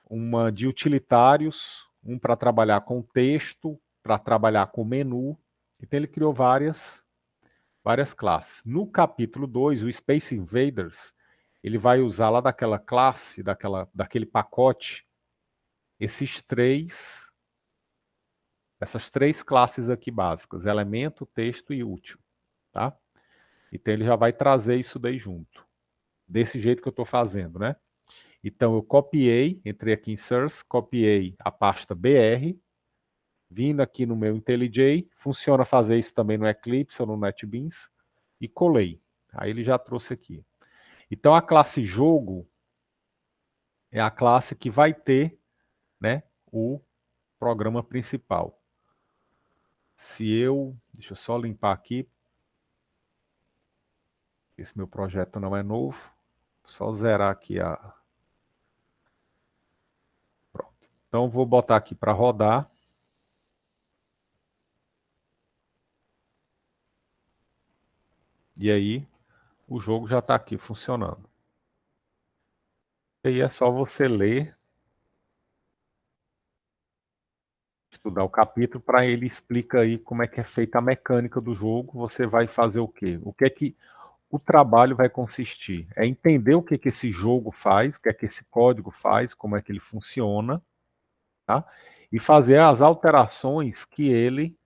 Uma de utilitários, um para trabalhar com texto, para trabalhar com menu. Então ele criou várias classes. No capítulo 2, o Space Invaders, ele vai usar lá daquela classe, daquele pacote, essas três classes aqui básicas, elemento, texto e útil, tá? Então ele já vai trazer isso daí junto, desse jeito que eu estou fazendo, né? Então eu copiei, entrei aqui em Source, copiei a pasta BR, vindo aqui no meu IntelliJ, funciona fazer isso também no Eclipse ou no NetBeans, e colei. Aí ele já trouxe aqui. Então a classe jogo é a classe que vai ter, né, o programa principal. Deixa eu só limpar aqui, esse meu projeto não é novo, só zerar aqui pronto. Então vou botar aqui para rodar. E aí o jogo já está aqui funcionando. E aí é só você ler, estudar o capítulo, para ele explica aí como é que é feita a mecânica do jogo. Você vai fazer o quê? O que é que o trabalho vai consistir? É entender o que é que esse jogo faz, o que é que esse código faz, como é que ele funciona, tá? E fazer as alterações que ele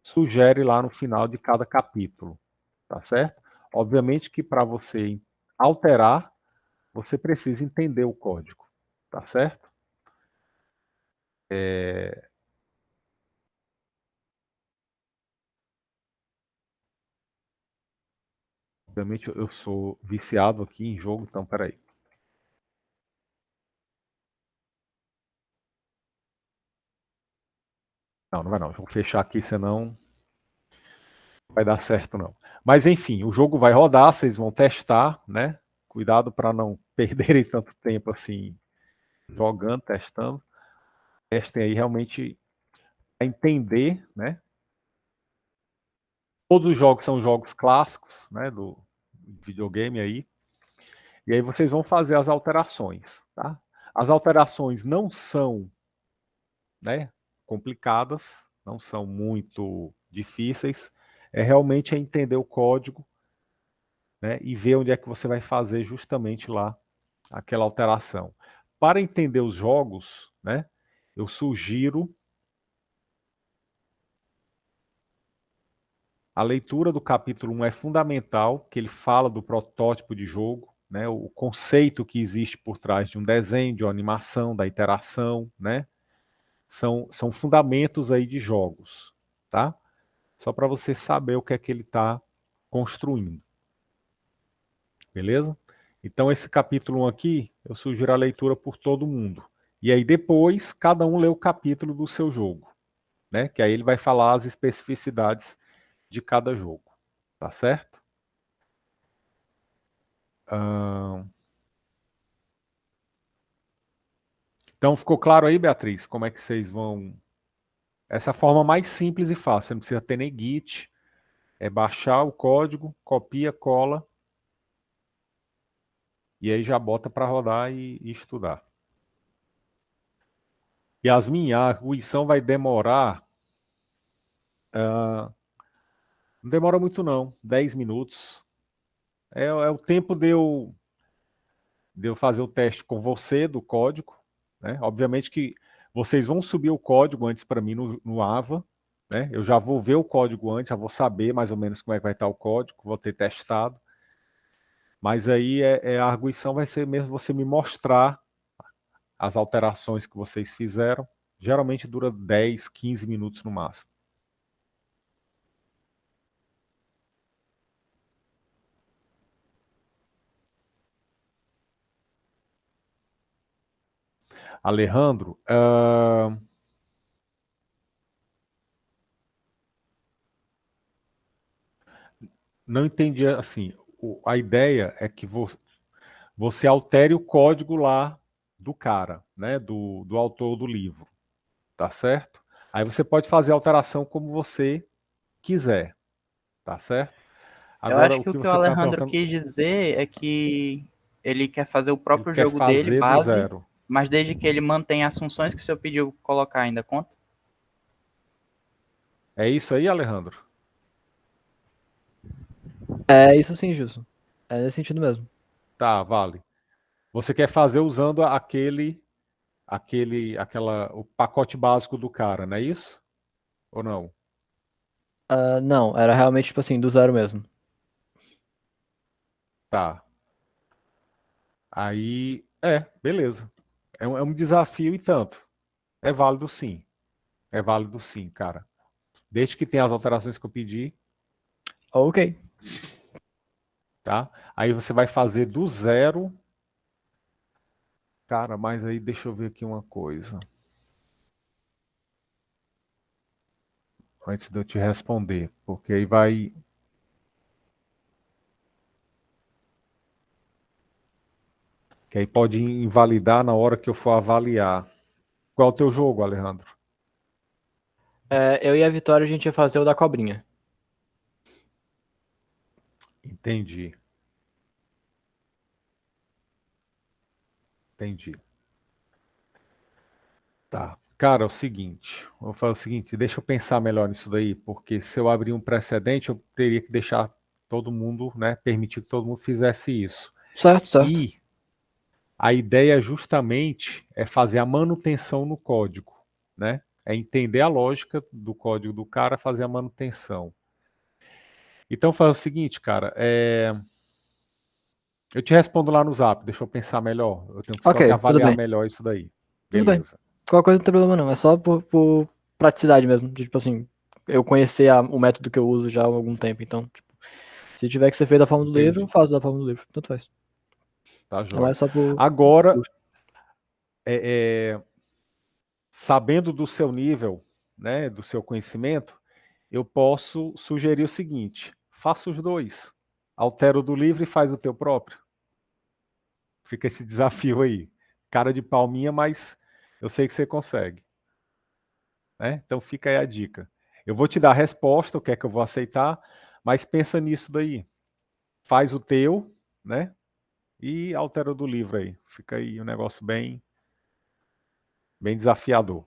sugere lá no final de cada capítulo, tá certo? Obviamente que para você alterar, você precisa entender o código, tá certo? Obviamente eu sou viciado aqui em jogo, então peraí. Não, não vai não. Vou fechar aqui, senão não vai dar certo não. Mas enfim, o jogo vai rodar, vocês vão testar, né? Cuidado para não perderem tanto tempo assim jogando, testando. Testem aí realmente a entender, né? Todos os jogos são jogos clássicos, né? Do videogame aí. E aí vocês vão fazer as alterações, tá? As alterações não são, né, complicadas, não são muito difíceis. É realmente entender o código, né, e ver onde é que você vai fazer justamente lá aquela alteração. Para entender os jogos, né, eu sugiro a leitura do capítulo 1 é fundamental, que ele fala do protótipo de jogo, né, o conceito que existe por trás de um desenho, de uma animação, da interação, né, são fundamentos aí de jogos, tá? Só para você saber o que é que ele está construindo. Beleza? Então, esse capítulo 1 aqui, eu sugiro a leitura por todo mundo. E aí, depois, cada um lê o capítulo do seu jogo, né? Que aí ele vai falar as especificidades de cada jogo. Tá certo? Então, ficou claro aí, Beatriz, como é que vocês vão. Essa é a forma mais simples e fácil. Você não precisa ter nem Git. É baixar o código, copia, cola e aí já bota para rodar e estudar. Yasmin, a arguição vai demorar. Não demora muito, não. 10 minutos. É o tempo de eu fazer o teste com você do código. Né? Obviamente que vocês vão subir o código antes para mim no Ava. Né? Eu já vou ver o código antes, já vou saber mais ou menos como é que vai estar o código, vou ter testado. Mas aí a arguição vai ser mesmo você me mostrar as alterações que vocês fizeram. Geralmente dura 10, 15 minutos no máximo. Alejandro, não entendi assim. A ideia é que você altere o código lá do cara, né? Do autor do livro, tá certo? Aí você pode fazer a alteração como você quiser, tá certo? Eu Agora, acho o que o que que o você está Alejandro perguntando, quis dizer é que ele quer fazer o ele próprio quer jogo dele, fazer do base, zero. mas desde que ele mantenha as funções que o senhor pediu colocar ainda conta. É isso aí, Alejandro? É isso sim, Gilson. É nesse sentido mesmo. Tá, vale. Você quer fazer usando o pacote básico do cara, não é isso? Ou não? Não, era realmente, tipo assim, do zero mesmo. Tá. Aí, beleza. É um desafio e tanto. É válido sim. É válido sim, cara. Desde que tenha as alterações que eu pedi, Ok. tá? Aí você vai fazer do zero. Cara, mas aí deixa eu ver aqui uma coisa. Antes de eu te responder. Porque aí vai. Que aí pode invalidar na hora que eu for avaliar. Qual é o teu jogo, Alejandro? Eu e a Vitória a gente ia fazer o da cobrinha. Entendi. Entendi. Tá. Cara, é o seguinte. Vou fazer o seguinte, deixa eu pensar melhor nisso daí, porque se eu abrir um precedente, eu teria que deixar todo mundo, né, permitir que todo mundo fizesse isso. Certo, certo. E a ideia justamente é fazer a manutenção no código, né? É entender a lógica do código do cara, fazer a manutenção. Então faz o seguinte, cara, eu te respondo lá no Zap, deixa eu pensar melhor. Eu tenho Ok, só que tudo avaliar bem. melhor isso daí. Tudo bem. Beleza. Qualquer coisa não tem problema não. É só por praticidade mesmo. De, tipo assim, eu conhecer o método que eu uso já há algum tempo. Então, tipo, se tiver que ser feito da forma do livro, eu Entendi. faço da forma do livro. Tanto faz. Tá É joia. mais só por Agora, gosto. sabendo do seu nível, né, do seu conhecimento, eu posso sugerir o seguinte: faça os dois. Altera o do livro e faz o teu próprio. Fica esse desafio aí. Cara de palminha, mas eu sei que você consegue, né? Então fica aí a dica. Eu vou te dar a resposta, o que é que eu vou aceitar, mas pensa nisso daí. Faz o teu, né? E altera o do livro aí. Fica aí um negócio bem desafiador.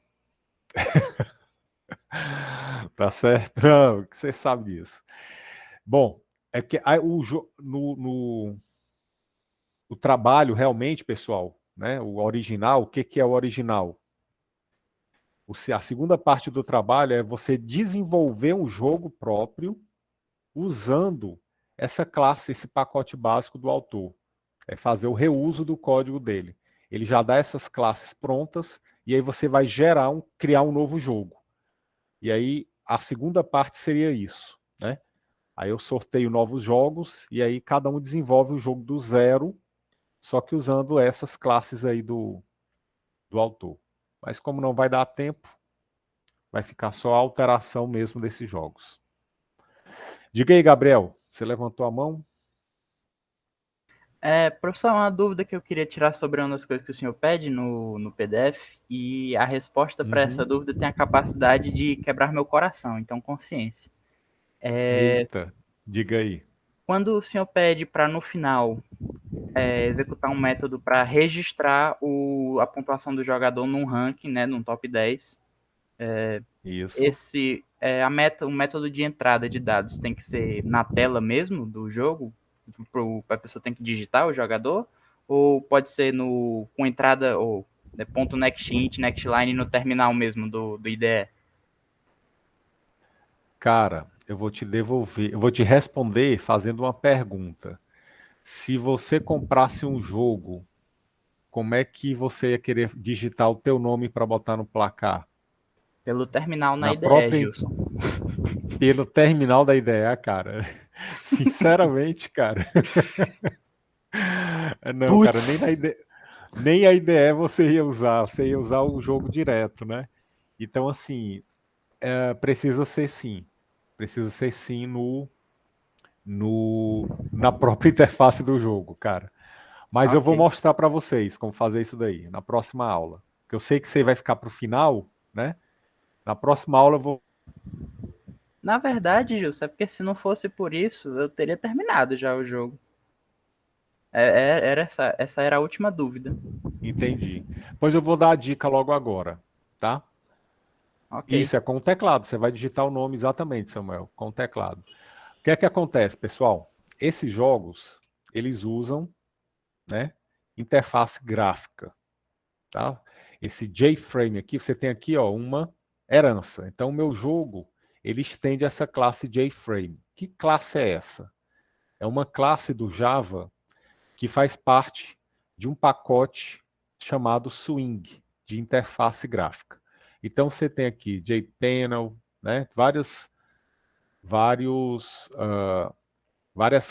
Tá certo? Não, que você sabe disso. Bom, é que o trabalho realmente, pessoal, né? O original, o que, que é o original? A segunda parte do trabalho é você desenvolver um jogo próprio usando essa classe, esse pacote básico do autor. É fazer o reuso do código dele. Ele já dá essas classes prontas e aí você vai criar um novo jogo. E aí a segunda parte seria isso, né? Aí eu sorteio novos jogos e aí cada um desenvolve o jogo do zero, só que usando essas classes aí do autor. Mas como não vai dar tempo, vai ficar só a alteração mesmo desses jogos. Diga aí, Gabriel, você levantou a mão? Professor, uma dúvida que eu queria tirar sobre uma das coisas que o senhor pede no PDF, e a resposta para essa Uhum. dúvida tem a capacidade de quebrar meu coração, então consciência. Eita, diga aí. Quando o senhor pede para, no final, executar um método para registrar a pontuação do jogador num ranking, né, num top 10, Isso. o método de entrada de dados tem que ser na tela mesmo do jogo, a pessoa tem que digitar o jogador, ou pode ser com entrada ou ponto next int, next line no terminal mesmo do IDE? Cara, eu vou te responder fazendo uma pergunta. Se você comprasse um jogo, como é que você ia querer digitar o teu nome para botar no placar? Pelo terminal na Na IDE, própria, Gilson. pelo terminal da IDEA, cara. Sinceramente, cara. Não, cara, Putz! nem a IDE você ia usar o jogo direto, né? Então, assim, precisa ser sim. Precisa ser sim na própria interface do jogo, cara. Mas eu vou Ok. mostrar para vocês como fazer isso daí na próxima aula. Porque eu sei que você vai ficar para o final, né? Na próxima aula eu vou. Na verdade, Gilson, é porque se não fosse por isso, eu teria terminado já o jogo. Era essa era a última dúvida. Entendi. Pois eu vou dar a dica logo agora, tá? Ok. Isso é com o teclado. Você vai digitar o nome exatamente, Samuel, com o teclado. O que é que acontece, pessoal? Esses jogos, eles usam, né, interface gráfica, tá? Esse JFrame aqui, você tem aqui, ó, uma herança. Então, o meu jogo, ele estende essa classe JFrame. Que classe é essa? É uma classe do Java que faz parte de um pacote chamado Swing, de interface gráfica. Então, você tem aqui JPanel, né, várias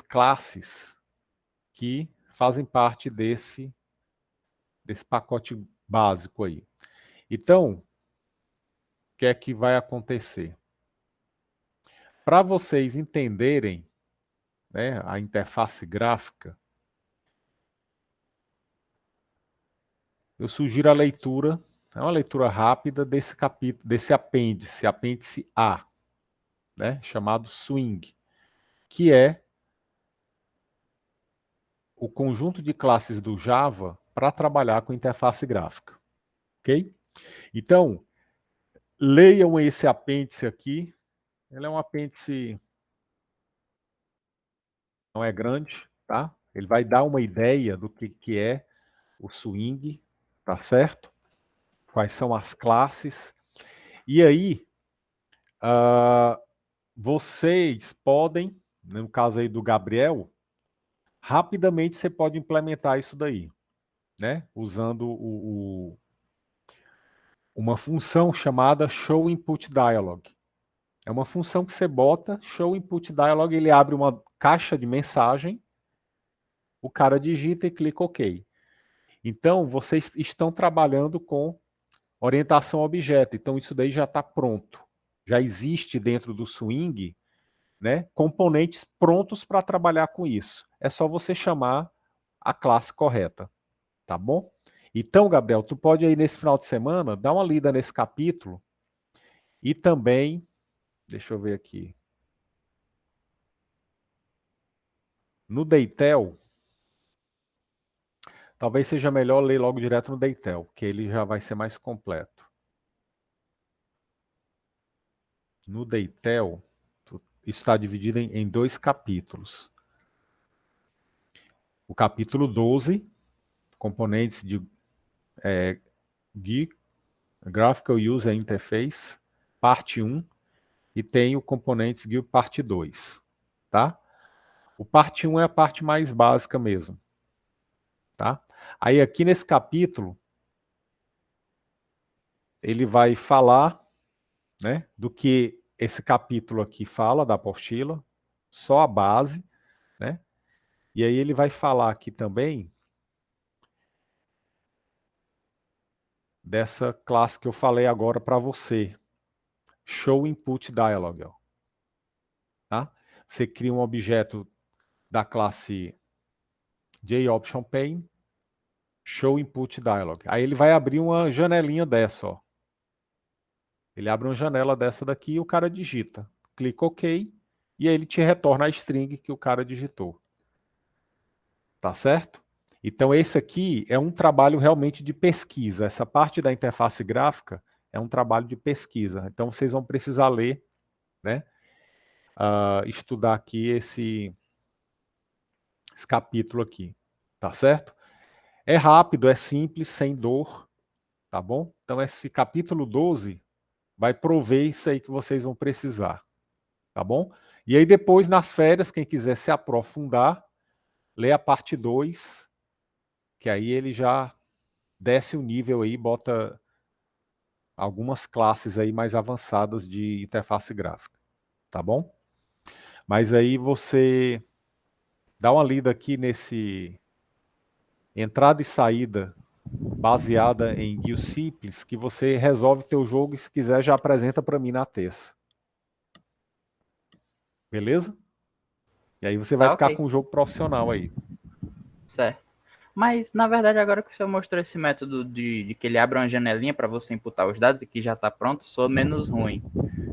classes que fazem parte desse pacote básico aí. Então, o que é que vai acontecer? Para vocês entenderem, né, a interface gráfica, eu sugiro a leitura, é uma leitura rápida desse capítulo, desse apêndice A, né, chamado Swing, que é o conjunto de classes do Java para trabalhar com interface gráfica, ok? Então, leiam esse apêndice aqui. Ele é um apêndice, não é grande, tá? Ele vai dar uma ideia do que é o swing, tá certo? Quais são as classes. E aí, uh, vocês podem, no caso aí do Gabriel, rapidamente você pode implementar isso daí, né? Usando uma função chamada Show Input Dialog. É uma função que você bota, Show Input Dialog, ele abre uma caixa de mensagem, o cara digita e clica OK. Então, vocês estão trabalhando com orientação a objeto. Então, isso daí já está pronto. Já existe dentro do Swing, né, componentes prontos para trabalhar com isso. É só você chamar a classe correta. Tá bom? Então, Gabriel, tu pode aí nesse final de semana dar uma lida nesse capítulo e também, deixa eu ver aqui, no Deitel, talvez seja melhor ler logo direto no Deitel, que ele já vai ser mais completo. No Deitel, isso está dividido em dois capítulos. O capítulo 12, componentes de GUI, Graphical User Interface, parte 1, e tem o componentes GUI parte 2, tá? O parte 1 é a parte mais básica mesmo, tá? Aí aqui nesse capítulo, ele vai falar, né, do que esse capítulo aqui fala da apostila, só a base, né? E aí ele vai falar aqui também dessa classe que eu falei agora para você, Show Input Dialog, ó, tá? Você cria um objeto da classe JOptionPane, Show Input Dialog. Aí ele vai abrir uma janelinha dessa, ó. Ele abre uma janela dessa daqui e o cara digita. Clica OK e aí ele te retorna a string que o cara digitou. Tá certo? Então esse aqui é um trabalho realmente de pesquisa. Essa parte da interface gráfica é um trabalho de pesquisa. Então vocês vão precisar ler, né? Estudar aqui esse capítulo aqui. Tá certo? É rápido, é simples, sem dor. Tá bom? Então esse capítulo 12 vai prover isso aí que vocês vão precisar. Tá bom? E aí depois, nas férias, quem quiser se aprofundar, lê a parte 2, que aí ele já desce o nível aí, bota algumas classes aí mais avançadas de interface gráfica. Tá bom? Mas aí você dá uma lida aqui nesse entrada e saída baseada em GUI simples, que você resolve teu jogo e se quiser já apresenta para mim na terça. Beleza? E aí você vai Tá ficar ok. com o jogo profissional aí. Certo. Mas, na verdade, agora que o senhor mostrou esse método de que ele abre uma janelinha para você imputar os dados e que já está pronto, sou menos ruim.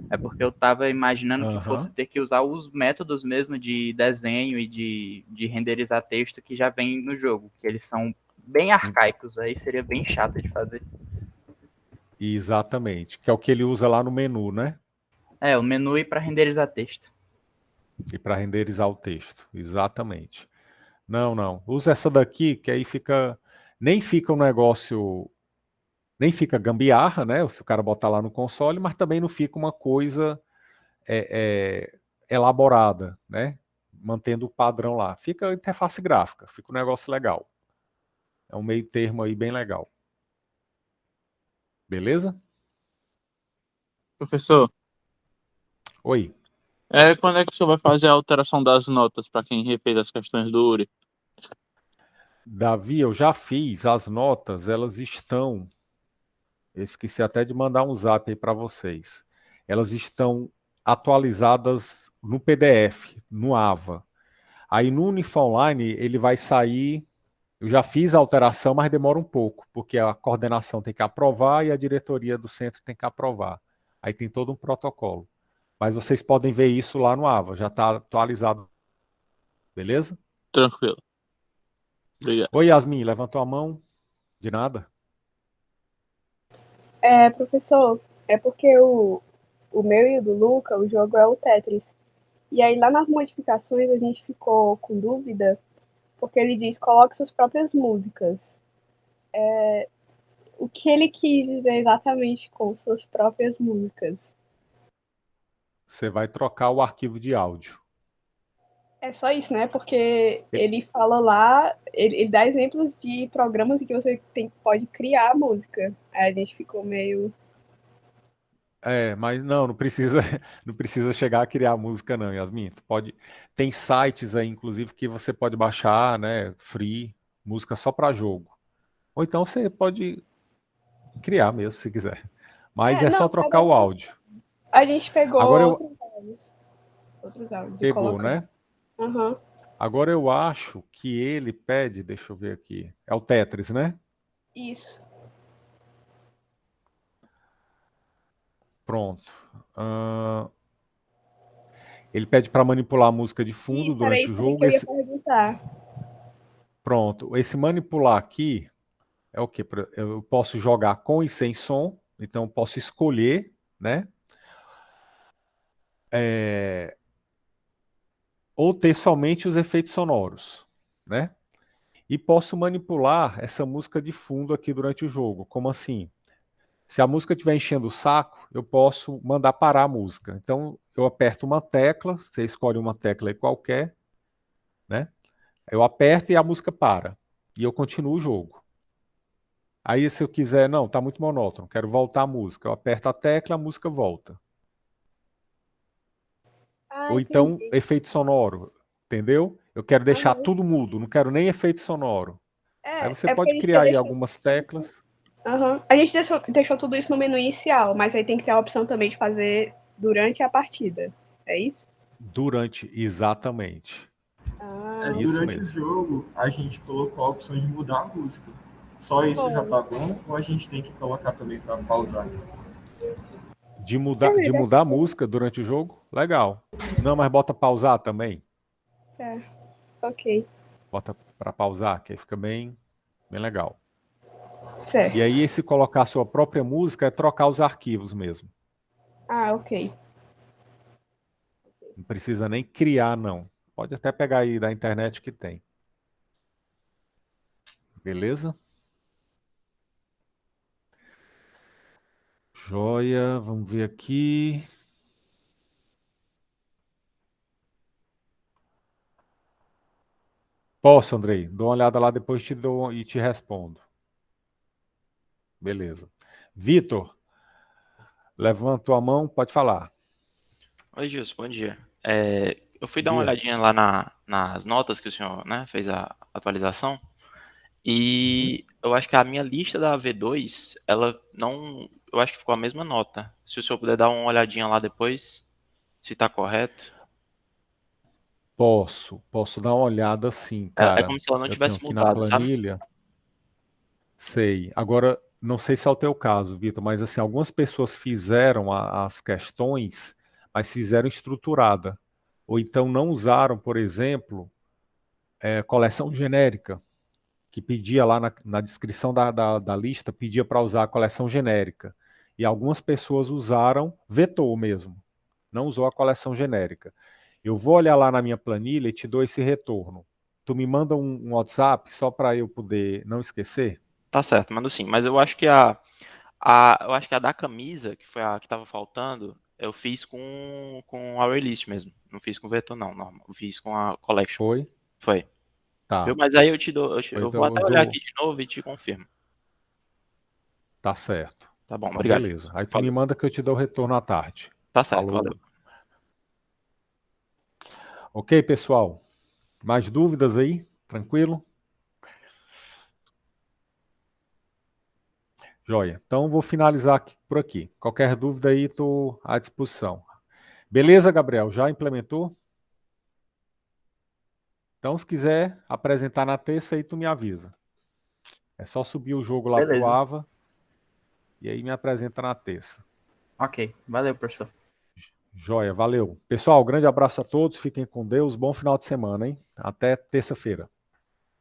É porque eu estava imaginando que fosse Aham. ter que usar os métodos mesmo de desenho e de renderizar texto que já vem no jogo, que eles são bem arcaicos, aí seria bem chato de fazer. Exatamente. Que é o que ele usa lá no menu, né? É, o menu e para renderizar texto. E para renderizar o texto. Exatamente. Não, não. Usa essa daqui, que aí fica. Nem fica um negócio. Nem fica gambiarra, né? Se o cara botar lá no console, mas também não fica uma coisa elaborada, né? Mantendo o padrão lá. Fica interface gráfica, fica um negócio legal. É um meio termo aí bem legal. Beleza? Professor, Oi. quando é que o senhor vai fazer a alteração das notas para quem refez as questões do URI? Davi, eu já fiz as notas, elas estão. Eu esqueci até de mandar um zap aí para vocês. Elas estão atualizadas no PDF, no AVA. Aí no Unifa Online ele vai sair. Eu já fiz a alteração, mas demora um pouco, porque a coordenação tem que aprovar e a diretoria do centro tem que aprovar. Aí tem todo um protocolo. Mas vocês podem ver isso lá no AVA, já está atualizado. Beleza? Tranquilo. Obrigado. Oi, Yasmin, levantou a mão? De nada? Professor, é porque o meu e o do Luca, o jogo é o Tetris. E aí lá nas modificações a gente ficou com dúvida, porque ele diz coloque suas próprias músicas. O que ele quis dizer exatamente com suas próprias músicas? Você vai trocar o arquivo de áudio. É só isso, né? Porque ele fala lá, ele dá exemplos de programas em que você pode criar a música. Aí a gente ficou meio. Mas não precisa, não precisa chegar a criar música não, Yasmin. Tem sites aí, inclusive, que você pode baixar, né, free, música só para jogo. Ou então você pode criar mesmo, se quiser. Mas é Não, só trocar o áudio. a gente pegou Agora eu outros áudios e pegou, colocou. né? Aham. Agora eu acho que ele pede, deixa eu ver aqui. É o Tetris, né? Isso. Pronto. Ele pede para manipular a música de fundo Isso, era durante o isso também jogo. que eu ia perguntar. Pronto. Esse manipular aqui é o quê? Eu posso jogar com e sem som, então eu posso escolher, né? Ou ter somente os efeitos sonoros, né? E posso manipular essa música de fundo aqui durante o jogo. Como assim? Se a música estiver enchendo o saco, eu posso mandar parar a música. Então eu aperto uma tecla, você escolhe uma tecla aí qualquer, né? Eu aperto e a música para. E eu continuo o jogo. Aí, se eu quiser, não, tá muito monótono, quero voltar a música. Eu aperto a tecla, a música volta. Ah, Ou então, entendi. efeito sonoro, entendeu? Eu quero deixar Aham. tudo mudo, não quero nem efeito sonoro. Aí você É porque pode a gente já criar aí deixou. algumas teclas Aham. A gente deixou tudo isso no menu inicial, mas aí tem que ter a opção também de fazer durante a partida. É isso? durante, exatamente. Ah, Isso Durante o mesmo. jogo, a gente colocou a opção de mudar a música. Só isso já foi. tá bom ou a gente tem que colocar também para pausar? De mudar a música durante o jogo, legal. Não, mas bota pausar também. Ok. Bota para pausar, que aí fica bem, bem legal. Certo. E aí, se colocar a sua própria música, é trocar os arquivos mesmo. Ah, ok. Não precisa nem criar, não. Pode até pegar aí da internet que tem. Beleza? Joia, vamos ver aqui. Posso, Andrei? Dou uma olhada lá, depois te dou e te respondo. Beleza. Vitor, levanta a mão, pode falar. Oi, Gilson, bom dia. Eu fui Bom dar uma dia. olhadinha lá nas notas que o senhor, né, fez a atualização e eu acho que a minha lista da V2, ela não, eu acho que ficou a mesma nota. Se o senhor puder dar uma olhadinha lá depois, se tá correto. Posso dar uma olhada sim, É cara. como se ela não Eu tenho tivesse aqui na mudado, sabe? planilha. Sei. Agora, não sei se é o teu caso, Vitor, mas assim, algumas pessoas fizeram as questões, mas fizeram estruturada. Ou então não usaram, por exemplo, coleção genérica, que pedia lá na descrição da lista, pedia para usar a coleção genérica. E algumas pessoas usaram vetor mesmo, não usou a coleção genérica. Eu vou olhar lá na minha planilha e te dou esse retorno. Tu me manda um WhatsApp só para eu poder não esquecer? Tá certo, mando sim. Mas eu acho que eu acho que a da camisa, que foi a que tava faltando, eu fiz com a release mesmo. Não fiz com vetor, não. Normal. Eu fiz com a collection. Foi? Foi. Viu? Tá. Mas aí eu te dou, Foi, eu vou então até eu olhar dou. aqui de novo e te confirmo. Tá certo. Tá bom, Então, obrigado. beleza. Aí tu me Valeu. manda que eu te dou o retorno à tarde. Tá certo, Falou. valeu. Ok, pessoal? Mais dúvidas aí? Tranquilo? Joia. Então vou finalizar por aqui. Qualquer dúvida aí, estou à disposição. Beleza, Gabriel? Já implementou? Então, se quiser apresentar na terça, aí tu me avisa. É só subir o jogo lá pro Beleza. Ava e aí me apresenta na terça. Ok, valeu, professor. Joia, valeu. Pessoal, grande abraço a todos, fiquem com Deus, bom final de semana, hein? Até terça-feira.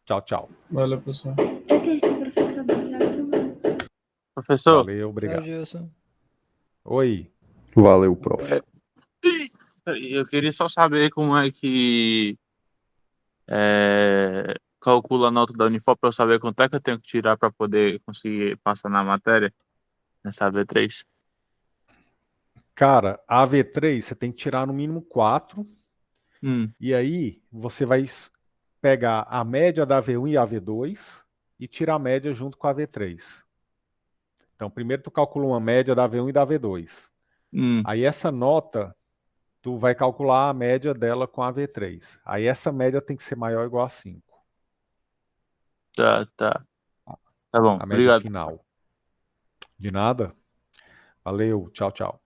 Tchau, tchau. Valeu, pessoal. Até terça, professor. Bom final de semana. Professor, Valeu, Tchau, obrigado. Gilson. Oi. Valeu, prof. eu queria só saber como é que calcula a nota da Unifor para eu saber quanto é que eu tenho que tirar para poder conseguir passar na matéria, nessa V3. Cara, a V3 você tem que tirar no mínimo 4, Hum, e aí você vai pegar a média da V1 e a V2 e tirar a média junto com a V3. Então, primeiro tu calcula uma média da V1 e da V2. hum, Aí essa nota, tu vai calcular a média dela com a V3. Aí essa média tem que ser maior ou igual a 5. tá, tá. Tá bom, A média obrigado. final. De nada. Valeu, tchau, tchau.